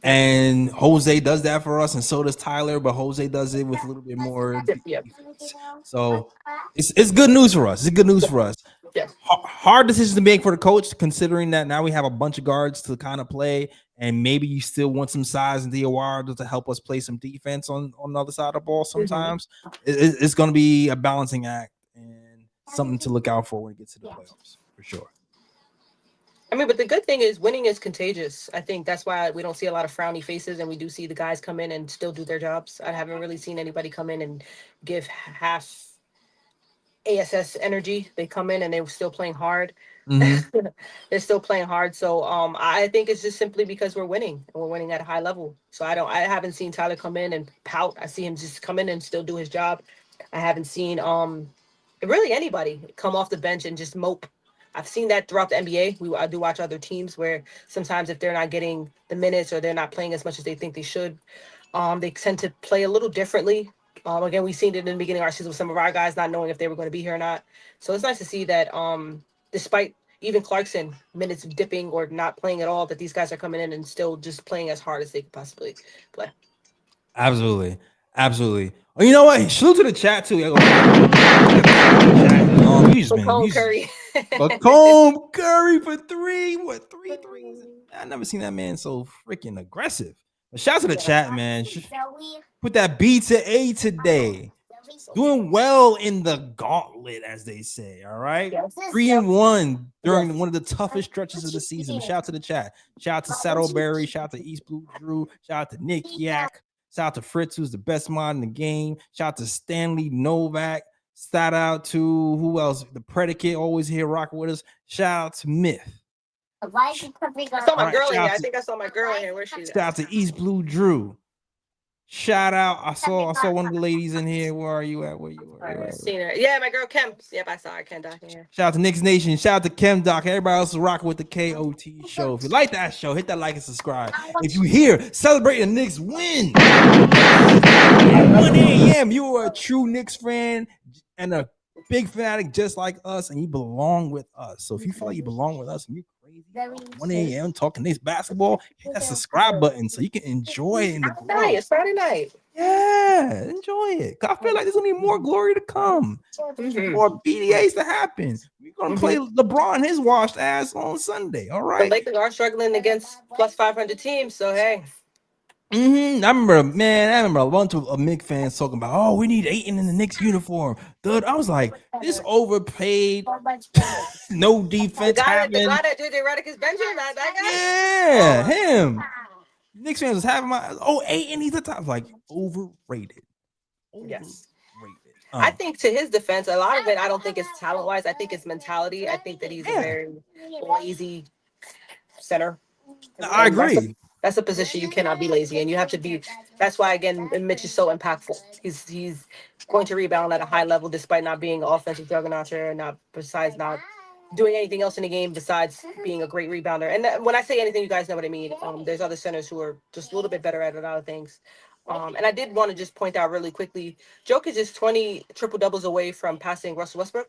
And Jose does that for us, and so does Tyler, but Jose does it with a little bit more defense. So it's good news for us. It's good news for us. Hard decisions to make for the coach, considering that now we have a bunch of guards to kind of play, and maybe you still want some size in DOR to help us play some defense on the other side of the ball sometimes. It's going to be a balancing act and something to look out for when it gets to the playoffs, for sure. I mean, but the good thing is winning is contagious. I think that's why we don't see a lot of frowny faces, and we do see the guys come in and still do their jobs. I haven't really seen anybody come in and give ASS energy. They come in and they were still playing hard. Mm-hmm. They're still playing hard. So I think it's just simply because we're winning and we're winning at a high level. So I haven't seen Tyler come in and pout. I see him just come in and still do his job. I haven't seen really anybody come off the bench and just mope. I've seen that throughout the NBA. I do watch other teams where sometimes if they're not getting the minutes or they're not playing as much as they think they should, they tend to play a little differently. Again, we've seen it in the beginning of our season with some of our guys not knowing if they were going to be here or not. So it's nice to see that despite even Clarkson minutes dipping or not playing at all, that these guys are coming in and still just playing as hard as they could possibly play. Absolutely. Absolutely. Oh, you know what? Salute to the chat too. Macomb Curry. Macomb Curry for three. What, three threes? I never seen that man so freaking aggressive. But shout out to the chat, man. Put that B to A today. Doing well in the gauntlet, as they say. All right. 3-1 during one of the toughest stretches of the season. Shout out to the chat. Shout out to Saddleberry. Shout out to East Blue Drew. Shout out to Nick Yak. Shout out to Fritz, who's the best mod in the game. Shout out to Stanley Novak. Shout out to who else? The Predicate always here rocking with us. Shout out to Myth. I saw my girl in here. I think I saw my girl in here. Where's she? Shout out to East Blue Drew. Shout out. I saw one of the ladies in here. Where are you at? Where you are? Seen her. Yeah, my girl Kim. Yep, I saw her. Ken Doc in here. Shout out to Knicks Nation. Shout out to Kim Doc. Everybody else is rocking with the KOT show. If you like that show, hit that like and subscribe. If you here celebrating the Knicks win at 1 a.m., you are a true Knicks fan and a big fanatic just like us, and you belong with us. So if you feel like you belong with us and you're crazy, 1 a.m. talking Knicks basketball, hit that subscribe button so you can enjoy it in the glory. It's Friday night. Yeah, enjoy it. I feel like there's gonna be more glory to come, more BDAs to happen. We're gonna play LeBron his washed ass on Sunday. All right. The Lakers are struggling against plus 500 teams, so hey. I remember a bunch of Knicks fans talking about, oh, we need Ayton in the Knicks uniform. Dude, I was like, this overpaid, no defense. The guy that JJ Redick is benching, that Yeah, guy. him. Knicks fans was having Ayton, he's the top. Like, overrated. Yes. I think to his defense, a lot of it, I don't think it's talent wise. I think it's mentality. I think that he's a very lazy center. I agree. That's a position you cannot be lazy, and you have to be. That's why again, Mitch is so impactful. He's going to rebound at a high level despite not being an offensive juggernaut and not doing anything else in the game besides being a great rebounder. And when I say anything, you guys know what I mean. There's other centers who are just a little bit better at a lot of things. And I did want to just point out really quickly, Jokic is 20 triple doubles away from passing Russell Westbrook.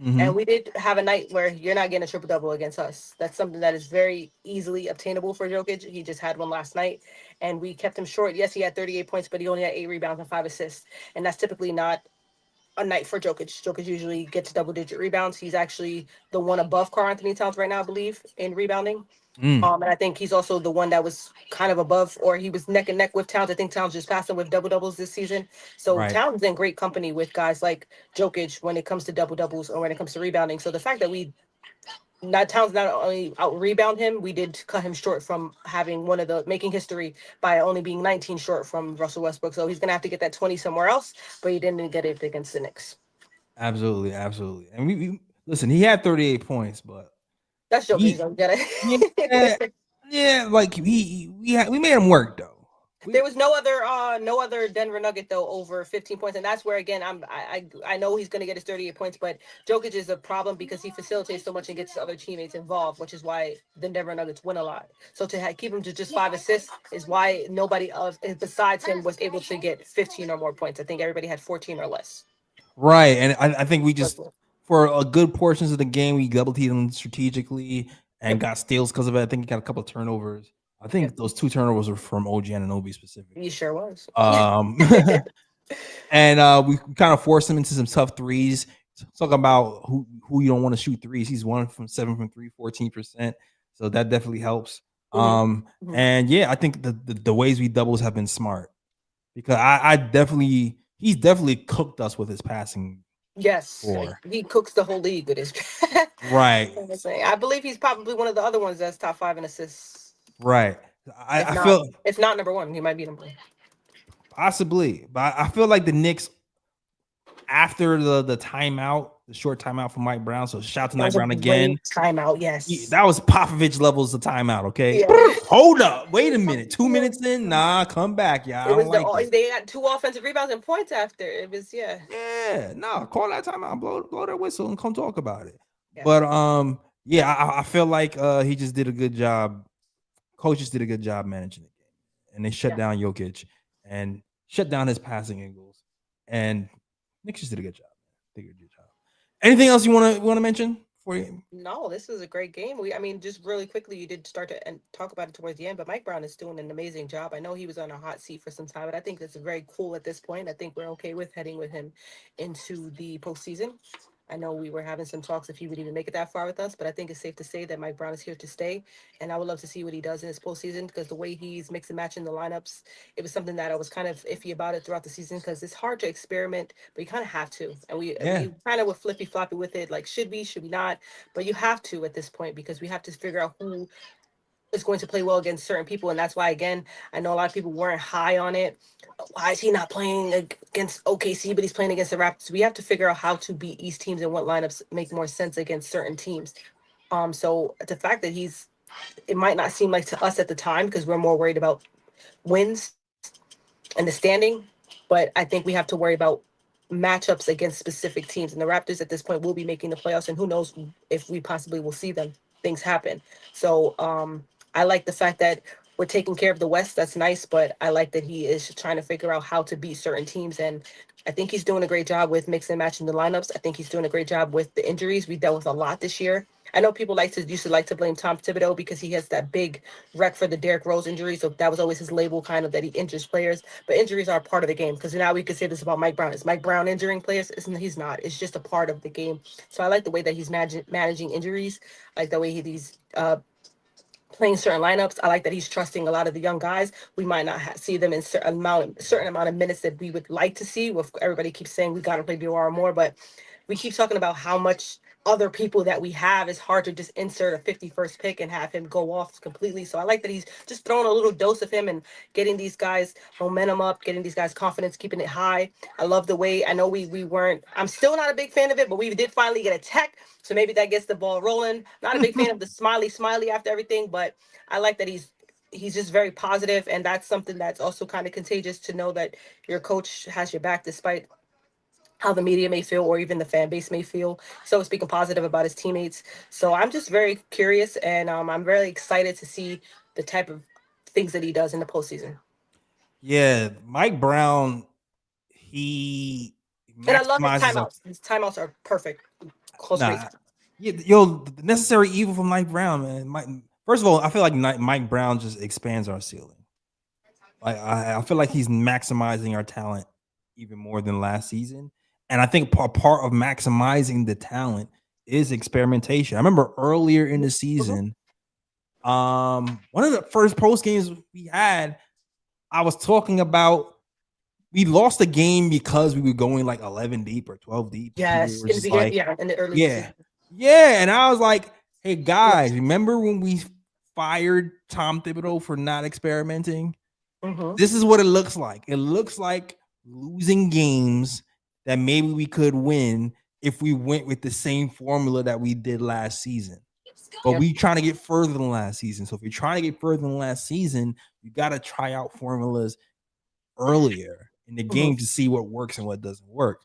And we did have a night where you're not getting a triple double against us. That's something that is very easily obtainable for Jokic. He just had one last night, and we kept him short. Yes, he had 38 points, but he only had 8 rebounds and 5 assists, and that's typically not a night for Jokic. Jokic usually gets double-digit rebounds. He's actually the one above Karl Anthony Towns right now, I believe, in rebounding. And I think he's also the one that was kind of above, or he was neck and neck with Towns. I think Towns just passed him with double doubles this season. So Towns is in great company with guys like Jokic when it comes to double doubles or when it comes to rebounding. So the fact that Towns not only out rebound him, we did cut him short from having making history by only being 19 short from Russell Westbrook. So he's gonna have to get that 20 somewhere else, but he didn't get it against the Knicks. Absolutely. And we listen. He had 38 points, but. That's Jokic. Don't get it. Yeah, like we made him work though. There was no other Denver Nugget though over 15 points, and that's where again I know he's gonna get his 38 points, but Jokic is a problem because he facilitates so much and gets other teammates involved, which is why the Denver Nuggets win a lot. So to keep him to just 5 assists is why nobody else besides him was able to get 15 or more points. I think everybody had 14 or less. Right, and I think we just. For a good portions of the game, we double teamed him strategically and got steals because of it. I think he got a couple of turnovers. I think those 2 turnovers were from OG Anunoby specifically. He sure was. And we kind of forced him into some tough threes. Talking about who you don't want to shoot threes. He's 1 from 7 from 3, 14%. So that definitely helps. And yeah, I think the ways we doubles have been smart because he's definitely cooked us with his passing. Yes, he cooks the whole league with his. Right. I believe he's probably one of the other ones that's top 5 in assists. Right. I feel if not number 1, he might be number 1. Possibly, but I feel like the Knicks after the timeout, the short timeout from Mike Brown. So shout out to That Mike was a Brown great again. timeout, yes. That was Popovich levels of timeout. Okay, Yeah. hold up, wait a minute. 2 minutes in, nah, come back, y'all. I It was don't like it. they got 2 offensive rebounds and points after. It was Yeah, no, call that timeout, blow that whistle, and come talk about it. Yeah. But yeah, I feel like he just did a good job. Coaches did a good job managing the game, and they shut down Jokic and shut down his passing angles. And Knicks just did a good job. They did a good job. Anything else you want to mention for you? No, this was a great game. I mean, just really quickly, you did start to talk about it towards the end, but Mike Brown is doing an amazing job. I know he was on a hot seat for some time, but I think it's very cool at this point. I think we're okay with heading with him into the postseason. I know we were having some talks if he would even make it that far with us, but I think it's safe to say that Mike Brown is here to stay. And I would love to see what he does in his postseason because the way he's mix and matching the lineups, it was something that I was kind of iffy about it throughout the season because it's hard to experiment, but you kind of have to. And we kind of were flippy floppy with it, like should we not? But you have to at this point because we have to figure out who is going to play well against certain people. And that's why, again, I know a lot of people weren't high on it. Why is he not playing against OKC, but he's playing against the Raptors? We have to figure out how to beat East teams and what lineups make more sense against certain teams. So the fact that it might not seem like to us at the time because we're more worried about wins and the standing, but I think we have to worry about matchups against specific teams. And the Raptors at this point will be making the playoffs, and who knows if we possibly will see them. Things happen. So I like the fact that we're taking care of the West. That's nice, but I like that he is trying to figure out how to beat certain teams. And I think he's doing a great job with mixing and matching the lineups. I think he's doing a great job with the injuries. We dealt with a lot this year. I know people used to like to blame Tom Thibodeau because he has that big wreck for the Derrick Rose injury. So that was always his label, kind of, that he injures players. But injuries are part of the game because now we could say this about Mike Brown. Is Mike Brown injuring players? He's not. It's just a part of the game. So I like the way that he's managing injuries. I like the way he's playing certain lineups. I like that he's trusting a lot of the young guys. We might not see them in certain amount of minutes that we would like to see. Everybody keeps saying we got to play BOR more, but we keep talking about how much other people that we have. It's hard to just insert a 51st pick and have him go off completely. So I like that he's just throwing a little dose of him and getting these guys momentum up, getting these guys confidence, keeping it high. I love the way, I know we weren't, I'm still not a big fan of it, but we did finally get a tech. So maybe that gets the ball rolling. Not a big fan of the smiley after everything, but I like that he's just very positive, and that's something that's also kind of contagious to know that your coach has your back despite how the media may feel or even the fan base may feel. So speaking positive about his teammates. So I'm just very curious, and I'm very excited to see the type of things that he does in the postseason. Yeah, Mike Brown, he and I love his timeouts. His timeouts are perfect. Close race. The necessary evil from Mike Brown, man. First of all, I feel like Mike Brown just expands our ceiling. I feel like he's maximizing our talent even more than last season. And I think part of maximizing the talent is experimentation. I remember earlier in the season, one of the first post games we had, I was talking about we lost the game because we were going like 11 deep or 12 deep. Yes, in the early season. Yeah, and I was like, hey guys, remember when we fired Tom Thibodeau for not experimenting? Mm-hmm. This is what it looks like. It looks like losing games that maybe we could win if we went with the same formula that we did last season. But we trying to get further than last season. So if you're trying to get further than last season, you got to try out formulas earlier in the game to see what works and what doesn't work.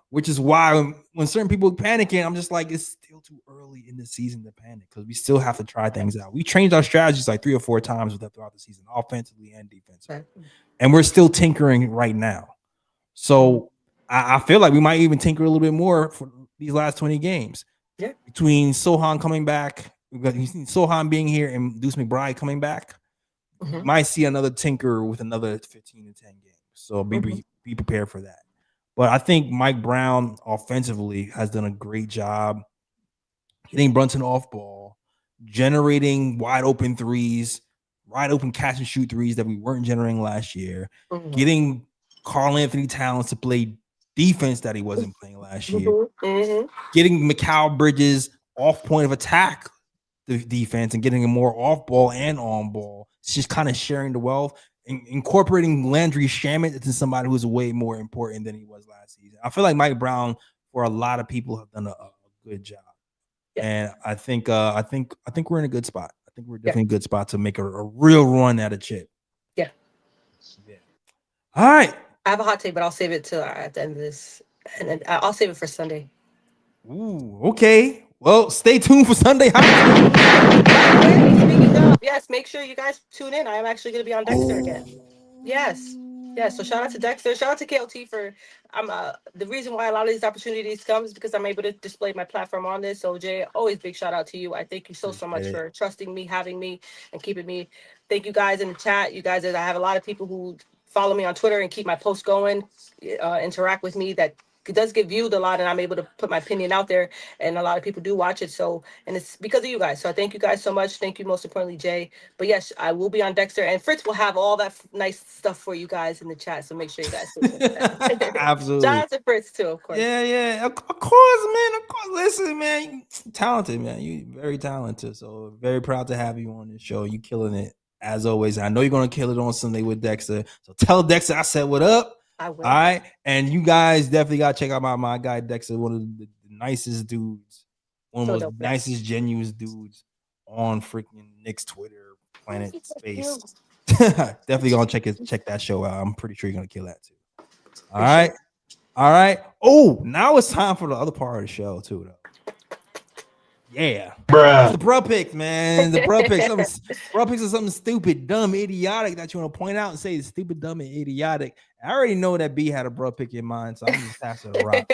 Which is why when certain people are panicking, I'm just like, it's still too early in the season to panic because we still have to try things out. We changed our strategies like 3 or 4 times throughout the season, offensively and defensively. And we're still tinkering right now. So I feel like we might even tinker a little bit more for these last 20 games. Yeah. Between Sohan coming back, Sohan being here and Deuce McBride coming back, we might see another tinker with another 15 to 10 games. So be prepared for that. But I think Mike Brown offensively has done a great job hitting Brunson off ball, generating wide open threes, wide open catch and shoot threes that we weren't generating last year, getting Karl Anthony Towns to play defense that he wasn't playing last year, getting Mikal Bridges off point of attack the defense and getting him more off ball and on ball. It's just kind of sharing the wealth. incorporating Landry Shamet into somebody who's way more important than he was last season. I feel like Mike Brown, for a lot of people, have done a good job. Yeah. And I think we're in a good spot. I think we're definitely in a good spot to make a real run at a chip. Yeah. All right. I have a hot take, but I'll save it till at the end of this, and then I'll save it for Sunday. Ooh, okay. Well, stay tuned for Sunday. Speaking of, yes, make sure you guys tune in. I am actually going to be on Dexter again. Yes. So shout out to Dexter. Shout out to KLT for the reason why a lot of these opportunities come is because I'm able to display my platform on this. So Jay, always big shout out to you. I thank you so much for trusting me, having me, and keeping me. Thank you guys in the chat. You guys, I have a lot of people who follow me on Twitter and keep my posts going, interact with me. That it does get viewed a lot, and I'm able to put my opinion out there, and a lot of people do watch it. So, and it's because of you guys. So I thank you guys so much. Thank you, most importantly, Jay. But yes, I will be on Dexter, and Fritz will have all that nice stuff for you guys in the chat. So make sure you guys absolutely. Shout out to Fritz too, of course. Yeah, of course, man. Of course. Listen, man, talented, man. You very talented. So very proud to have you on this show. You killing it as always. I know you're gonna kill it on Sunday with Dexter. So tell Dexter I said what up. I will. All right, and you guys definitely gotta check out my guy Dexter, one of the nicest dudes, one of the most nicest, genuine dudes on freaking Knicks Twitter, planet space. Definitely gonna check that show out. I'm pretty sure you're gonna kill that too. All right. Oh, now it's time for the other part of the show too, though. Yeah, bruh. The bro picks, man. The bro picks. Bro picks are something stupid, dumb, idiotic that you want to point out and say it's stupid, dumb, and idiotic. I already know that B had a bro pick in mind, so I'm just passing the rock.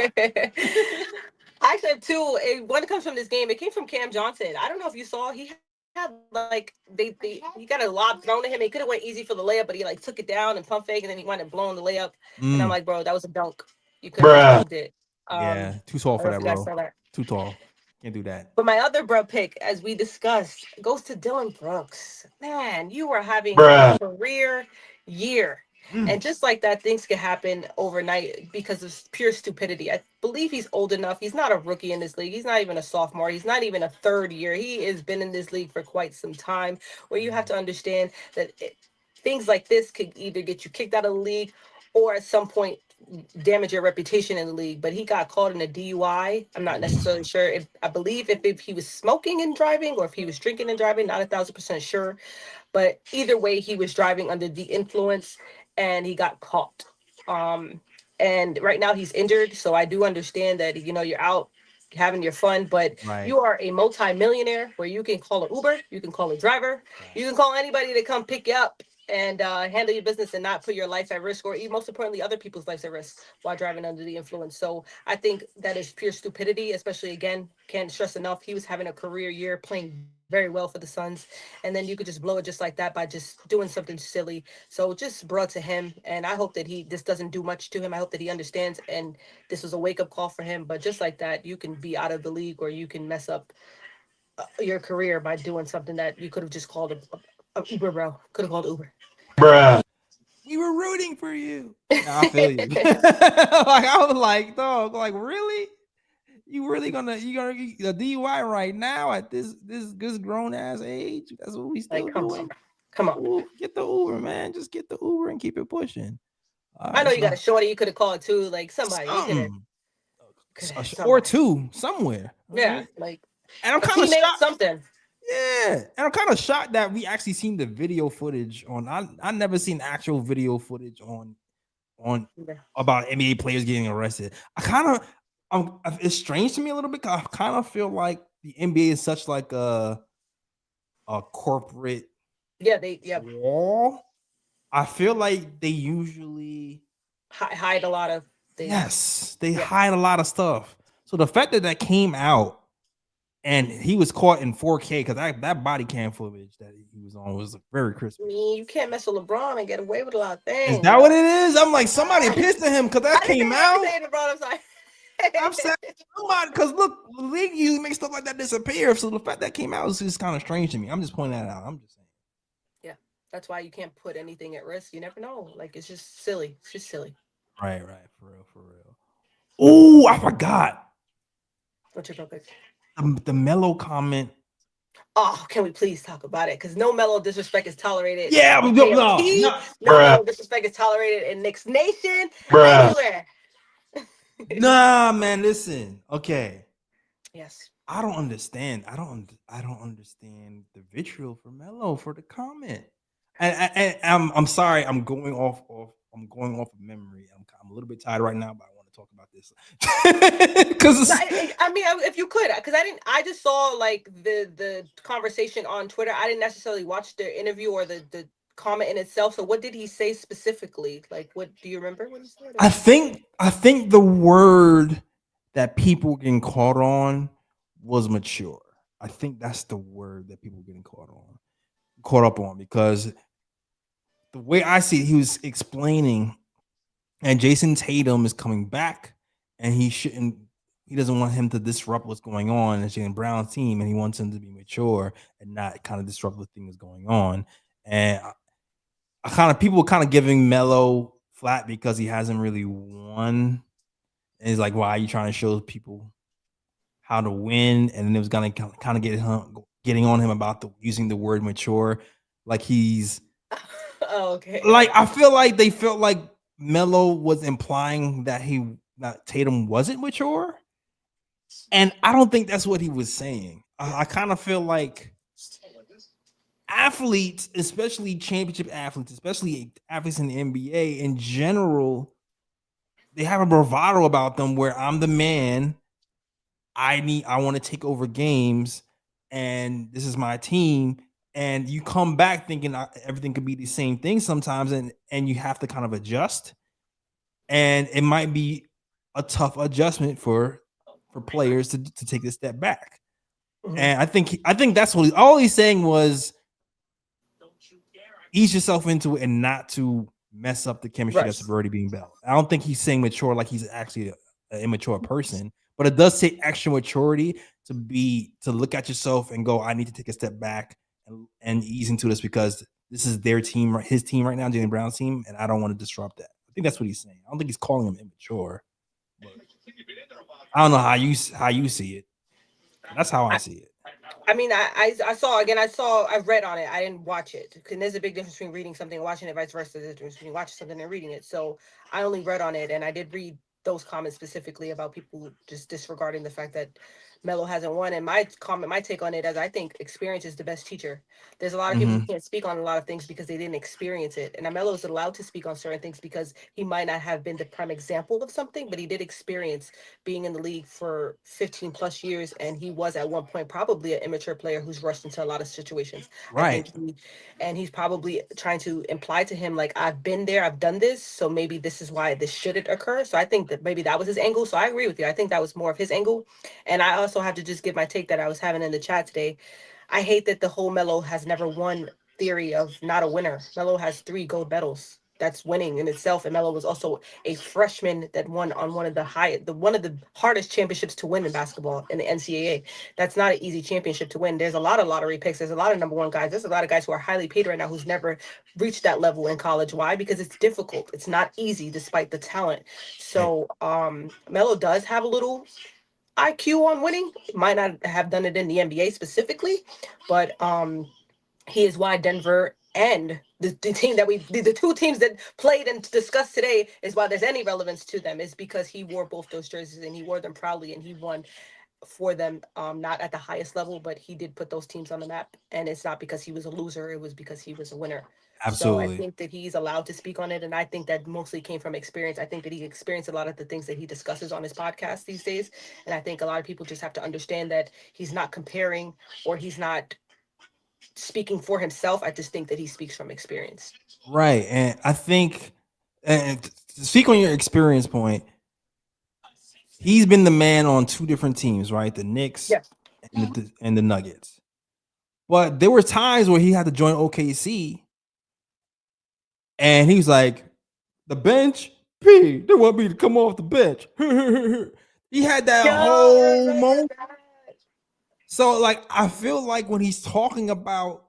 I actually have two. One comes from this game. It came from Cam Johnson. I don't know if you saw. He had like he got a lob thrown at him. He could have went easy for the layup, but he like took it down and pump fake, and then he went and blown the layup. And I'm like, bro, that was a dunk. You could have dunked it. Yeah, too tall for that, bro. Too tall. Can't do that. But my other bro pick, as we discussed, goes to Dylan Brooks. Man, you are having a career year. And just like that, things can happen overnight because of pure stupidity. I believe he's old enough. He's not a rookie in this league. He's not even a sophomore. He's not even a third year. He has been in this league for quite some time, where you have to understand that things like this could either get you kicked out of the league or at some point damage your reputation in the league. But he got caught in a DUI. I'm not necessarily sure. I believe if he was smoking and driving or if he was drinking and driving, not 1,000% sure. But either way, he was driving under the influence and he got caught. And right now he's injured. So I do understand that, you're out having your fun, but you are a multi-millionaire where you can call an Uber, you can call a driver, you can call anybody to come pick you up and handle your business and not put your life at risk, or even most importantly, other people's lives at risk while driving under the influence. So I think that is pure stupidity, especially, again, can't stress enough, he was having a career year, playing very well for the Suns, and then you could just blow it just like that by just doing something silly. So just brought to him, and I hope that this doesn't do much to him. I hope that he understands, and this was a wake-up call for him. But just like that, you can be out of the league, or you can mess up your career by doing something that you could have just called a Uber, bro. Could have called Uber. Bruh. We were rooting for you. I feel you. Like I was like, dog, like really? You gonna get a DUI right now at this grown ass age? That's what we still doing. Come on. Ooh, get the Uber, man. Just get the Uber and keep it pushing. I know you got a shorty you could have called too, like somebody. Or two somewhere. Yeah, like and I'm kind of shocked. Something. Yeah, and I'm kind of shocked that we actually seen the video footage on. I never seen actual video footage on about NBA players getting arrested. It's strange to me a little bit. I kind of feel like the NBA is such like a corporate wall. I feel like they usually hide a lot of things. Yes, they hide a lot of stuff. So the fact that came out and he was caught in 4K, because that body cam footage that he was on was very crisp. I mean, you can't mess with LeBron and get away with a lot of things. Is that what it is? I'm like, somebody pissed at him because that came out. LeBron, I'm sorry. I'm saying somebody, because look, the league usually makes stuff like that disappear. So the fact that came out is just kind of strange to me. I'm just pointing that out. I'm just saying. Yeah, that's why you can't put anything at risk. You never know. Like, it's just silly. It's just silly. Right. For real. Oh, I forgot. What's your topic? The Melo comment Oh, can we please talk about it? Because no Melo disrespect is tolerated. Yeah, in no, KOT. no, No Melo disrespect is tolerated in Knicks Nation. Anywhere. nah, man. Listen, okay. Yes. I don't understand. I don't understand the vitriol for Melo for the comment. And I'm sorry. I'm going off of memory. I'm a little bit tired right now, but I want to talk about this because I mean, if you could, because I just saw like the conversation on Twitter. I didn't necessarily watch the interview or the comment in itself. So what did he say specifically? Like, what do you remember what he said? I think the word that people getting caught on was mature. I think that's the word that people getting caught up on, because the way I see it, he was explaining, and Jason Tatum is coming back, and he doesn't want him to disrupt what's going on in Jaylen Brown's team, and he wants him to be mature and not kind of disrupt what thing is going on. And I kind of people were kind of giving Melo flat because he hasn't really won. And he's like, why are you trying to show people how to win? And then it was gonna kind of getting on him about using the word mature, like he's Oh, okay. like, I feel like they felt like Melo was implying that Tatum wasn't mature, and I don't think that's what he was saying. I kind of feel like athletes, especially championship athletes, especially athletes in the NBA in general, they have a bravado about them where I'm the man. I want to take over games, and this is my team. And you come back thinking everything could be the same thing sometimes, and you have to kind of adjust. And it might be a tough adjustment for players to take a step back. Mhm. And I think that's what all he's saying was ease yourself into it and not to mess up the chemistry that's already being built. I don't think he's saying mature like he's actually an immature person, but it does take extra maturity to look at yourself and go, I need to take a step back and ease into this, because this is their team, his team right now, Jaylen Brown's team, and I don't want to disrupt that. I think that's what he's saying. I don't think he's calling him immature. I don't know how you see it. That's how I see it. I mean, I've read on it. I didn't watch it, because there's a big difference between reading something and watching it, vice versa. There's a difference between watching something and reading it. So I only read on it, and I did read those comments specifically about people just disregarding the fact that Melo hasn't won. And my take on it, as I think experience is the best teacher. There's a lot of people who can't speak on a lot of things because they didn't experience it. And Melo is allowed to speak on certain things because he might not have been the prime example of something, but he did experience being in the league for 15 plus years. And he was at one point probably an immature player who's rushed into a lot of situations. Right. And he's probably trying to imply to him, like, I've been there, I've done this, so maybe this is why this shouldn't occur. So I think that maybe that was his angle. So I agree with you. I think that was more of his angle. And I also have to just give my take that I was having in the chat today. I hate that the whole Melo has never won theory of not a winner. Melo has 3 gold medals. That's winning in itself. And Melo was also a freshman that won on one of the hardest championships to win in basketball in the NCAA. That's not an easy championship to win. There's a lot of lottery picks. There's a lot of number one guys. There's a lot of guys who are highly paid right now who's never reached that level in college. Why? Because it's difficult. It's not easy despite the talent. So Melo does have a little IQ on winning. Might not have done it in the NBA specifically, but he is why Denver and the team that the 2 teams that played and discussed today is why there's any relevance to them, is because he wore both those jerseys and he wore them proudly and he won for them, not at the highest level, but he did put those teams on the map. And it's not because he was a loser, it was because he was a winner. So I think that he's allowed to speak on it, and I think that mostly came from experience. I think that he experienced a lot of the things that he discusses on his podcast these days, and I think a lot of people just have to understand that he's not comparing or he's not speaking for himself. I just think that he speaks from experience. Right. And I think, and to speak on your experience point, he's been the man on 2 different teams, right? The Knicks and the Nuggets. But there were times where he had to join OKC, and he was like, the bench, they want me to come off the bench. He had that whole moment. So, like, I feel like when he's talking about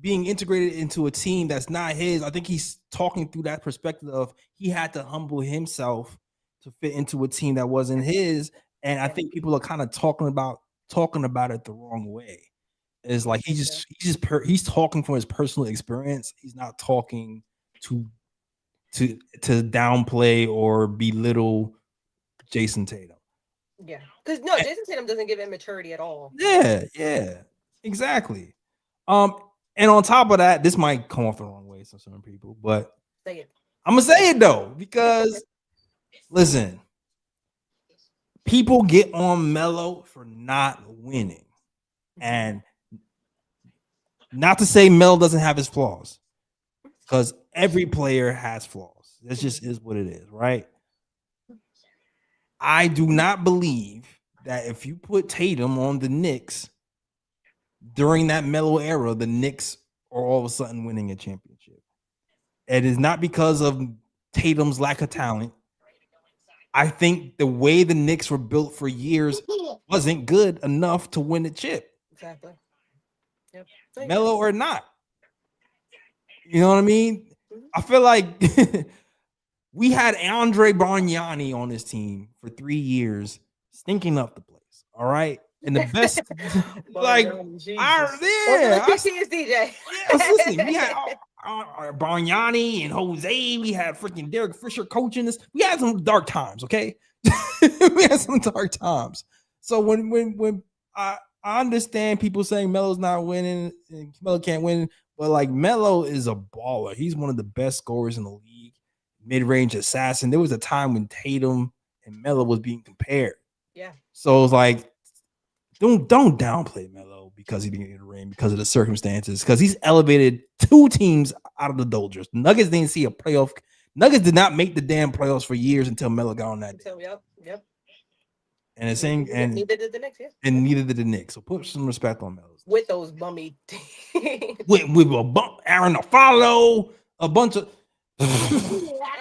being integrated into a team that's not his, I think he's talking through that perspective of he had to humble himself to fit into a team that wasn't his. And I think people are kind of talking about it the wrong way. is like he's talking from his personal experience. He's not talking to downplay or belittle Jason Tatum. Yeah, because no, Jason Tatum doesn't give immaturity at all. Yeah, exactly. And on top of that, this might come off the wrong way to some people, but Say it. I'm gonna say it though, because listen, people get on Melo for not winning. And not to say Melo doesn't have his flaws, because every player has flaws. That just is what it is, right? I do not believe that if you put Tatum on the Knicks during that Melo era, the Knicks are all of a sudden winning a championship. It is not because of Tatum's lack of talent. I think the way the Knicks were built for years wasn't good enough to win the chip. Exactly. Yep. Melo or not. You know what I mean? I feel like we had Andre Bargnani on this team for 3 years, stinking up the place. All right. And the best, like, PTSD, Jay. Listen, we had Bargnani and Jose. We had freaking Derek Fisher coaching this. We had some dark times, okay? We had some dark times. So when I understand people saying Melo's not winning and Melo can't win, but like Melo is a baller. He's one of the best scorers in the league, mid-range assassin. There was a time when Tatum and Melo was being compared. Yeah. So it's like, don't downplay Melo because he didn't get a ring because of the circumstances, because he's elevated 2 teams out of the doldrums. Nuggets didn't see a playoff. Nuggets did not make the damn playoffs for years until Melo got on that. Yep. And it's saying, and neither did the Knicks, yeah. And neither did the Knicks. So put some respect on Melo. With those bummy teams. with a bump, Aaron Afalo, a bunch of. And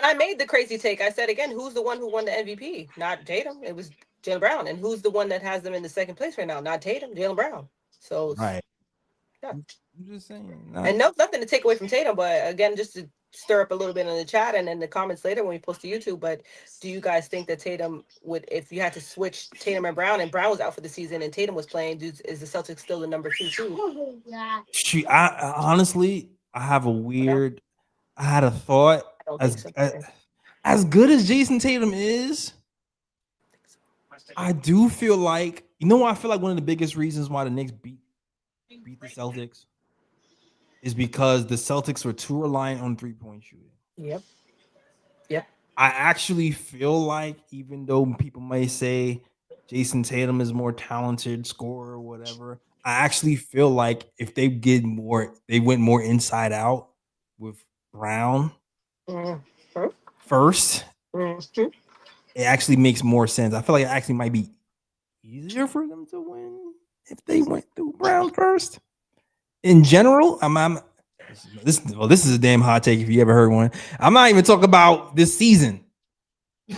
I made the crazy take. I said again, who's the one who won the MVP? Not Tatum. It was Jaylen Brown. And who's the one that has them in the second place right now? Not Tatum, Jaylen Brown. So right. Yeah. I'm just saying. And nothing to take away from Tatum, but again, just to stir up a little bit in the chat and in the comments later when we post to YouTube. But do you guys think that Tatum would, if you had to switch Tatum and Brown was out for the season and Tatum was playing, is the Celtics still the number 2 too? I honestly, I have a weird. I had a thought. As good as Jason Tatum is, I do feel like, you know what, I feel like one of the biggest reasons why the Knicks beat the Celtics is because the Celtics were too reliant on 3-point shooting. Yep. I actually feel like, even though people may say Jason Tatum is more talented scorer or whatever, I actually feel like if they went more inside out with Brown first, it actually makes more sense. I feel like it actually might be easier for them to win if they went through Brown first. In general, this is a damn hot take if you ever heard one. I'm not even talking about this season. All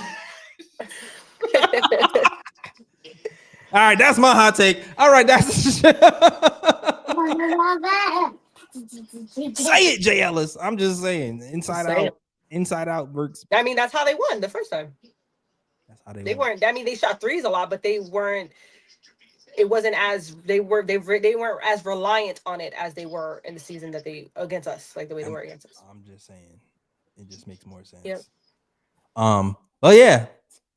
right, that's my hot take. All right, that's say it, Jay Ellis. I'm just saying, inside out works. I mean, that's how they won the first time. That's how they weren't. I mean, they shot threes a lot, but they weren't. It wasn't as they weren't as reliant on it as they were in the season that they against us, like the way they were against us. I'm just saying, it just makes more sense. Yep. Well, yeah,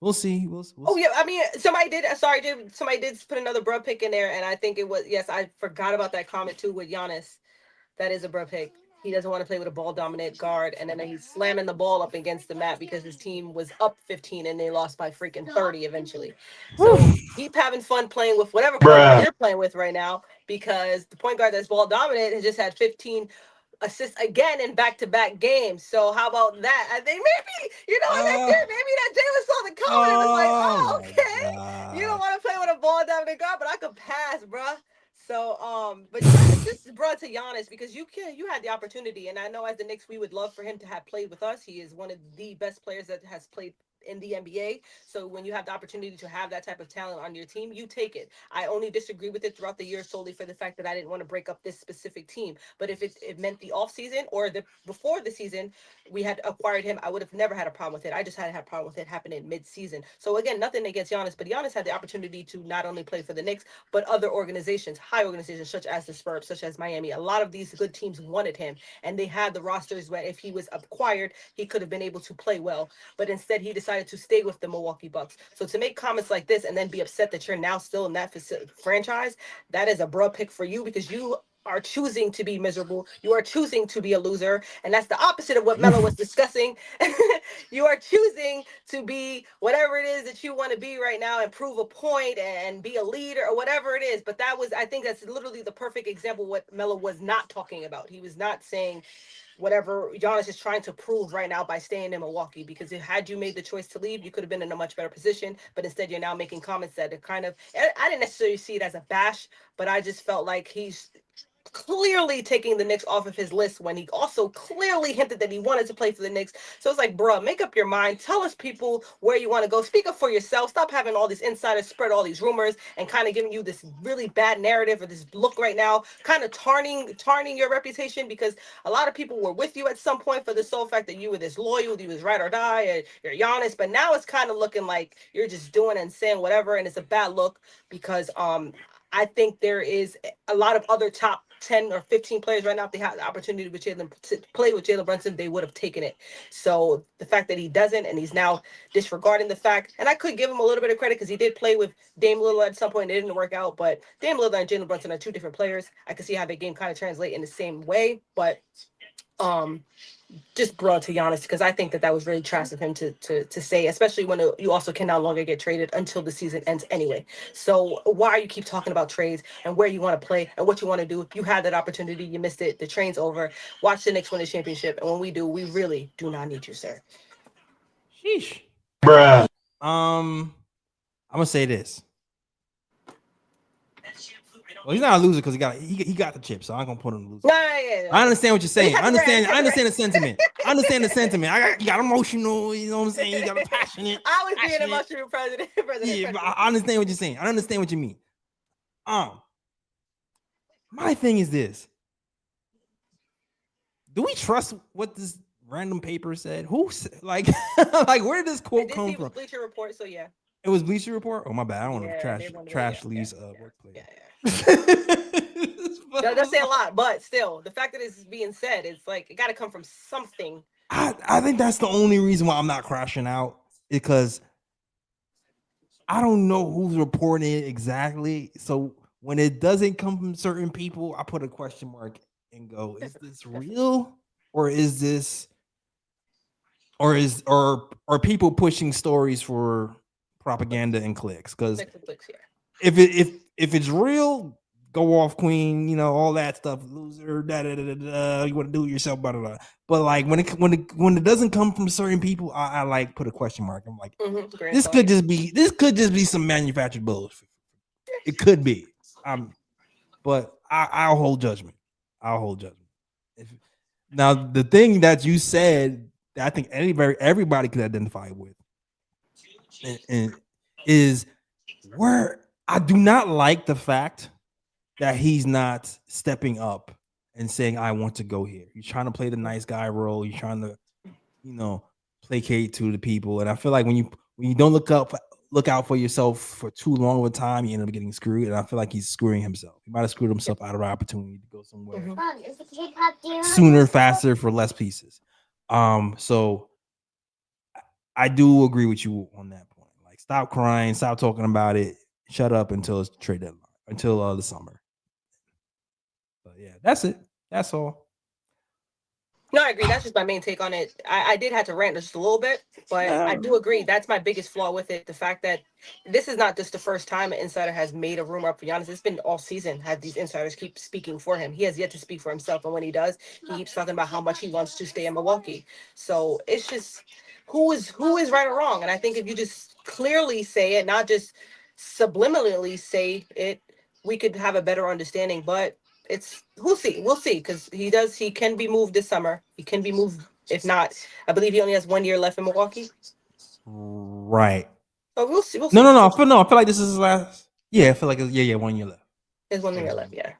we'll see. We'll oh yeah, I mean, somebody did put another bruh pick in there, and I think it was, yes, I forgot about that comment too with Giannis. That is a bruh pick. He doesn't want to play with a ball dominant guard, and then he's slamming the ball up against the mat because his team was up 15 and they lost by freaking 30 eventually. So keep having fun playing with whatever point guard you're playing with right now, because the point guard that's ball dominant has just had 15 assists again in back-to-back games. So how about that? I think maybe, maybe that Jalen saw the comment and was like, oh, okay, you don't want to play with a ball dominant guard, but I could pass, bruh. So, but just brought to Giannis, because you had the opportunity, and I know as the Knicks, we would love for him to have played with us. He is one of the best players that has played in the NBA. So when you have the opportunity to have that type of talent on your team, you take it. I only disagree with it throughout the year solely for the fact that I didn't want to break up this specific team. But if it meant the off season or the before the season, we had acquired him, I would have never had a problem with it. I just had a problem with it happening mid season. So again, nothing against Giannis, but Giannis had the opportunity to not only play for the Knicks, but other organizations, high organizations such as the Spurs, such as Miami. A lot of these good teams wanted him, and they had the rosters where if he was acquired, he could have been able to play well. But instead, he decided to stay with the Milwaukee Bucks. So to make comments like this and then be upset that you're now still in that franchise, that is a bruh pick for you, because you are choosing to be miserable. You are choosing to be a loser. And that's the opposite of what Melo was discussing. You are choosing to be whatever it is that you want to be right now and prove a point and be a leader or whatever it is. But that was, I think that's literally the perfect example of what Melo was not talking about. He was not saying whatever Giannis is trying to prove right now by staying in Milwaukee, because if had you made the choice to leave, you could have been in a much better position. But instead, you're now making comments that are kind of, I didn't necessarily see it as a bash, but I just felt like he's clearly taking the Knicks off of his list when he also clearly hinted that he wanted to play for the Knicks. So it's like, bruh, make up your mind. Tell us people where you want to go. Speak up for yourself. Stop having all these insiders spread all these rumors and kind of giving you this really bad narrative or this look right now, kind of tarning your reputation, because a lot of people were with you at some point for the sole fact that you were this loyal, you was ride or die, and you're Giannis. But now it's kind of looking like you're just doing and saying whatever, and it's a bad look because I think there is a lot of other top 10 or 15 players right now. If they had the opportunity to play with Jalen Brunson, they would have taken it. So the fact that he doesn't, and he's now disregarding the fact, and I could give him a little bit of credit because he did play with Dame Lillard at some point. It didn't work out, but Dame Lillard and Jalen Brunson are two different players. I can see how their game kind of translate in the same way, but just brought to Giannis, because I think that was really trash of him to say, especially when you also can no longer get traded until the season ends anyway. So why you keep talking about trades and where you want to play and what you want to do? You had that opportunity, you missed it. The train's over. Watch the Knicks win the championship, and when we do, we really do not need you, sir. Sheesh. Bruh. I'm gonna say this. Well, he's not a loser because he got the chip, so I'm gonna put him loser. No. I understand what you're saying. I understand the sentiment. I understand the sentiment. You got emotional, you know what I'm saying? You got a passionate. I was being emotional, president. Yeah, but I understand what you're saying. I understand what you mean. My thing is this. Do we trust what this random paper said? Who like where did this quote come from? Bleacher Report, so yeah. It was Bleacher Report? Oh, my bad. I don't want to trash Lee's workplace. Yeah. That say a lot, but still, the fact that it's being said, it's like it got to come from something. I think that's the only reason why I'm not crashing out, because I don't know who's reporting it exactly. So when it doesn't come from certain people, I put a question mark and go, is this real? Or is this, or are people pushing stories for propaganda and clicks? Because if it's real, go off, queen, you know, all that stuff, loser, you want to do it yourself, blah, blah, blah. But like when it doesn't come from certain people, I like put a question mark. I'm like, this could just be some manufactured bullshit. It could be. But I'll hold judgment. Now the thing that you said that I think everybody could identify with and is where I do not like the fact that he's not stepping up and saying, I want to go here. He's trying to play the nice guy role. He's trying to, you know, placate to the people. And I feel like when you don't look out for yourself for too long of a time, you end up getting screwed. And I feel like he's screwing himself. He might have screwed himself out of an opportunity to go somewhere sooner, faster, for less pieces. So I do agree with you on that point. Like, stop crying, stop talking about it, shut up until it's trade deadline, until the summer. But yeah, that's it. That's all. No, I agree. That's just my main take on it. I did have to rant just a little bit, but I do agree. That's my biggest flaw with it. The fact that this is not just the first time an insider has made a rumor up for Giannis. It's been all season. Had these insiders keep speaking for him. He has yet to speak for himself. And when he does, he keeps talking about how much he wants to stay in Milwaukee. So it's just who is right or wrong. And I think if you just clearly say it, not just subliminally say it, we could have a better understanding. But we'll see, because he can be moved this summer. He can be moved. If not, I believe he only has 1 year left in Milwaukee. Right. But we'll see. We'll see. No. I feel like this is his last. Yeah, I feel like it's 1 year left. There's 1 year left, yeah.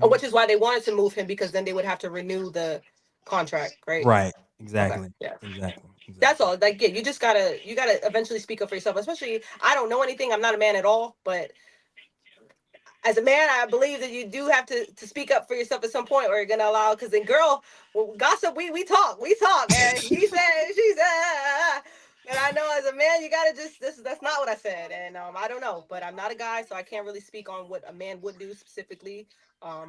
Which is why they wanted to move him, because then they would have to renew the contract, right? Right. Exactly. Okay. Yeah. Exactly. That's all. Like, yeah, you gotta eventually speak up for yourself. Especially, I don't know anything. I'm not a man at all, but as a man, I believe that you do have to speak up for yourself at some point, or you're gonna allow. Because in gossip, we talk, and he said, she said, and I know as a man, you gotta that's not what I said, and I don't know, but I'm not a guy, so I can't really speak on what a man would do specifically.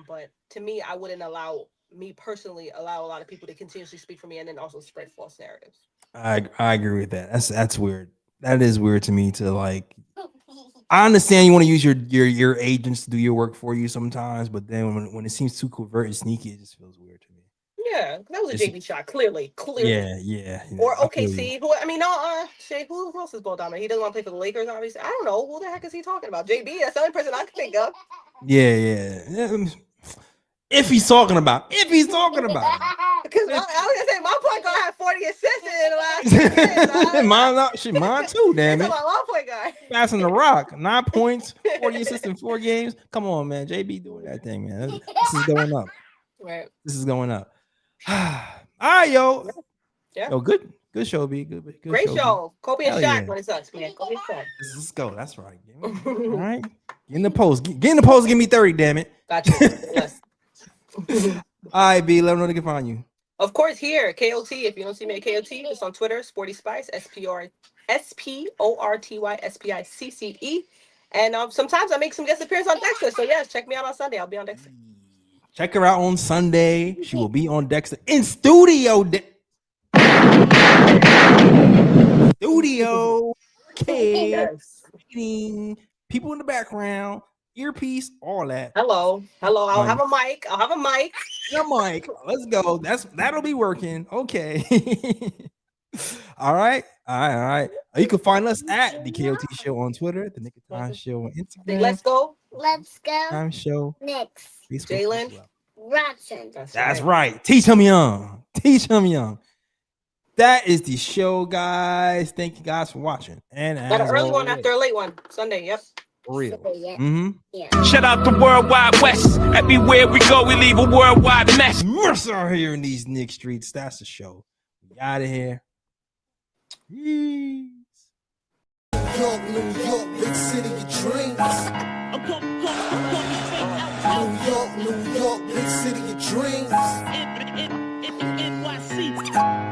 But to me, I wouldn't allow a lot of people to continuously speak for me and then also spread false narratives. I agree with that. That's weird. That is weird to me to like. I understand you want to use your agents to do your work for you sometimes, but then when it seems too covert and sneaky, it just feels weird to me. Yeah, that was a JB shot, clearly. Yeah. Or OKC. Who else is ball dominant? He doesn't want to play for the Lakers, obviously. I don't know. Who the heck is he talking about? JB? That's the only person I can think of. Yeah. If he's talking about it. Because I was gonna say my point guard had 40 assists in the last 2 years. Mine too, damn it. My point guard. Passing the rock, 9 points, 40 assists in 4 games. Come on, man. JB doing that thing, man. This is going up. Right. This is going up. All right, yo. Yeah. Yo, good show, B. Good Great show. Kobe and Shaq yeah. when it sucks, man. Kobe and Shaq. Let's go. That's right. All right. Get in the post. Get in the post. Give me 30, damn it. Got you. Yes. All right, B. Let them know they can find you. Of course, here, KOT. If you don't see me at KOT, it's on Twitter, Sporty Spice, SPORTYSPICCE. And sometimes I make some guest appearances on Dexter. So, yes, check me out on Sunday. I'll be on Dexter. Check her out on Sunday. She will be on Dexter in studio. Okay. Yes. People in the background, earpiece, all that. Hello. I'll have a mic. Your mic. Let's go. That'll be working. Okay. All right. You can find us at the KOT Show on Twitter, the Knick Of Time Show on Instagram. Let's go. Time Show. Knicks. Jalen. Brunson. That's right. Teach him young. That is the show, guys. Thank you guys for watching. And got an early one after a late one. Sunday. Yep. For real. Yeah. Shout out the Worldwide West. Everywhere we go, we leave a worldwide mess. Mercer here in these Knick streets. That's the show. We out of here. Peace. New York, big city of dreams. New York, big city of dreams. NYC.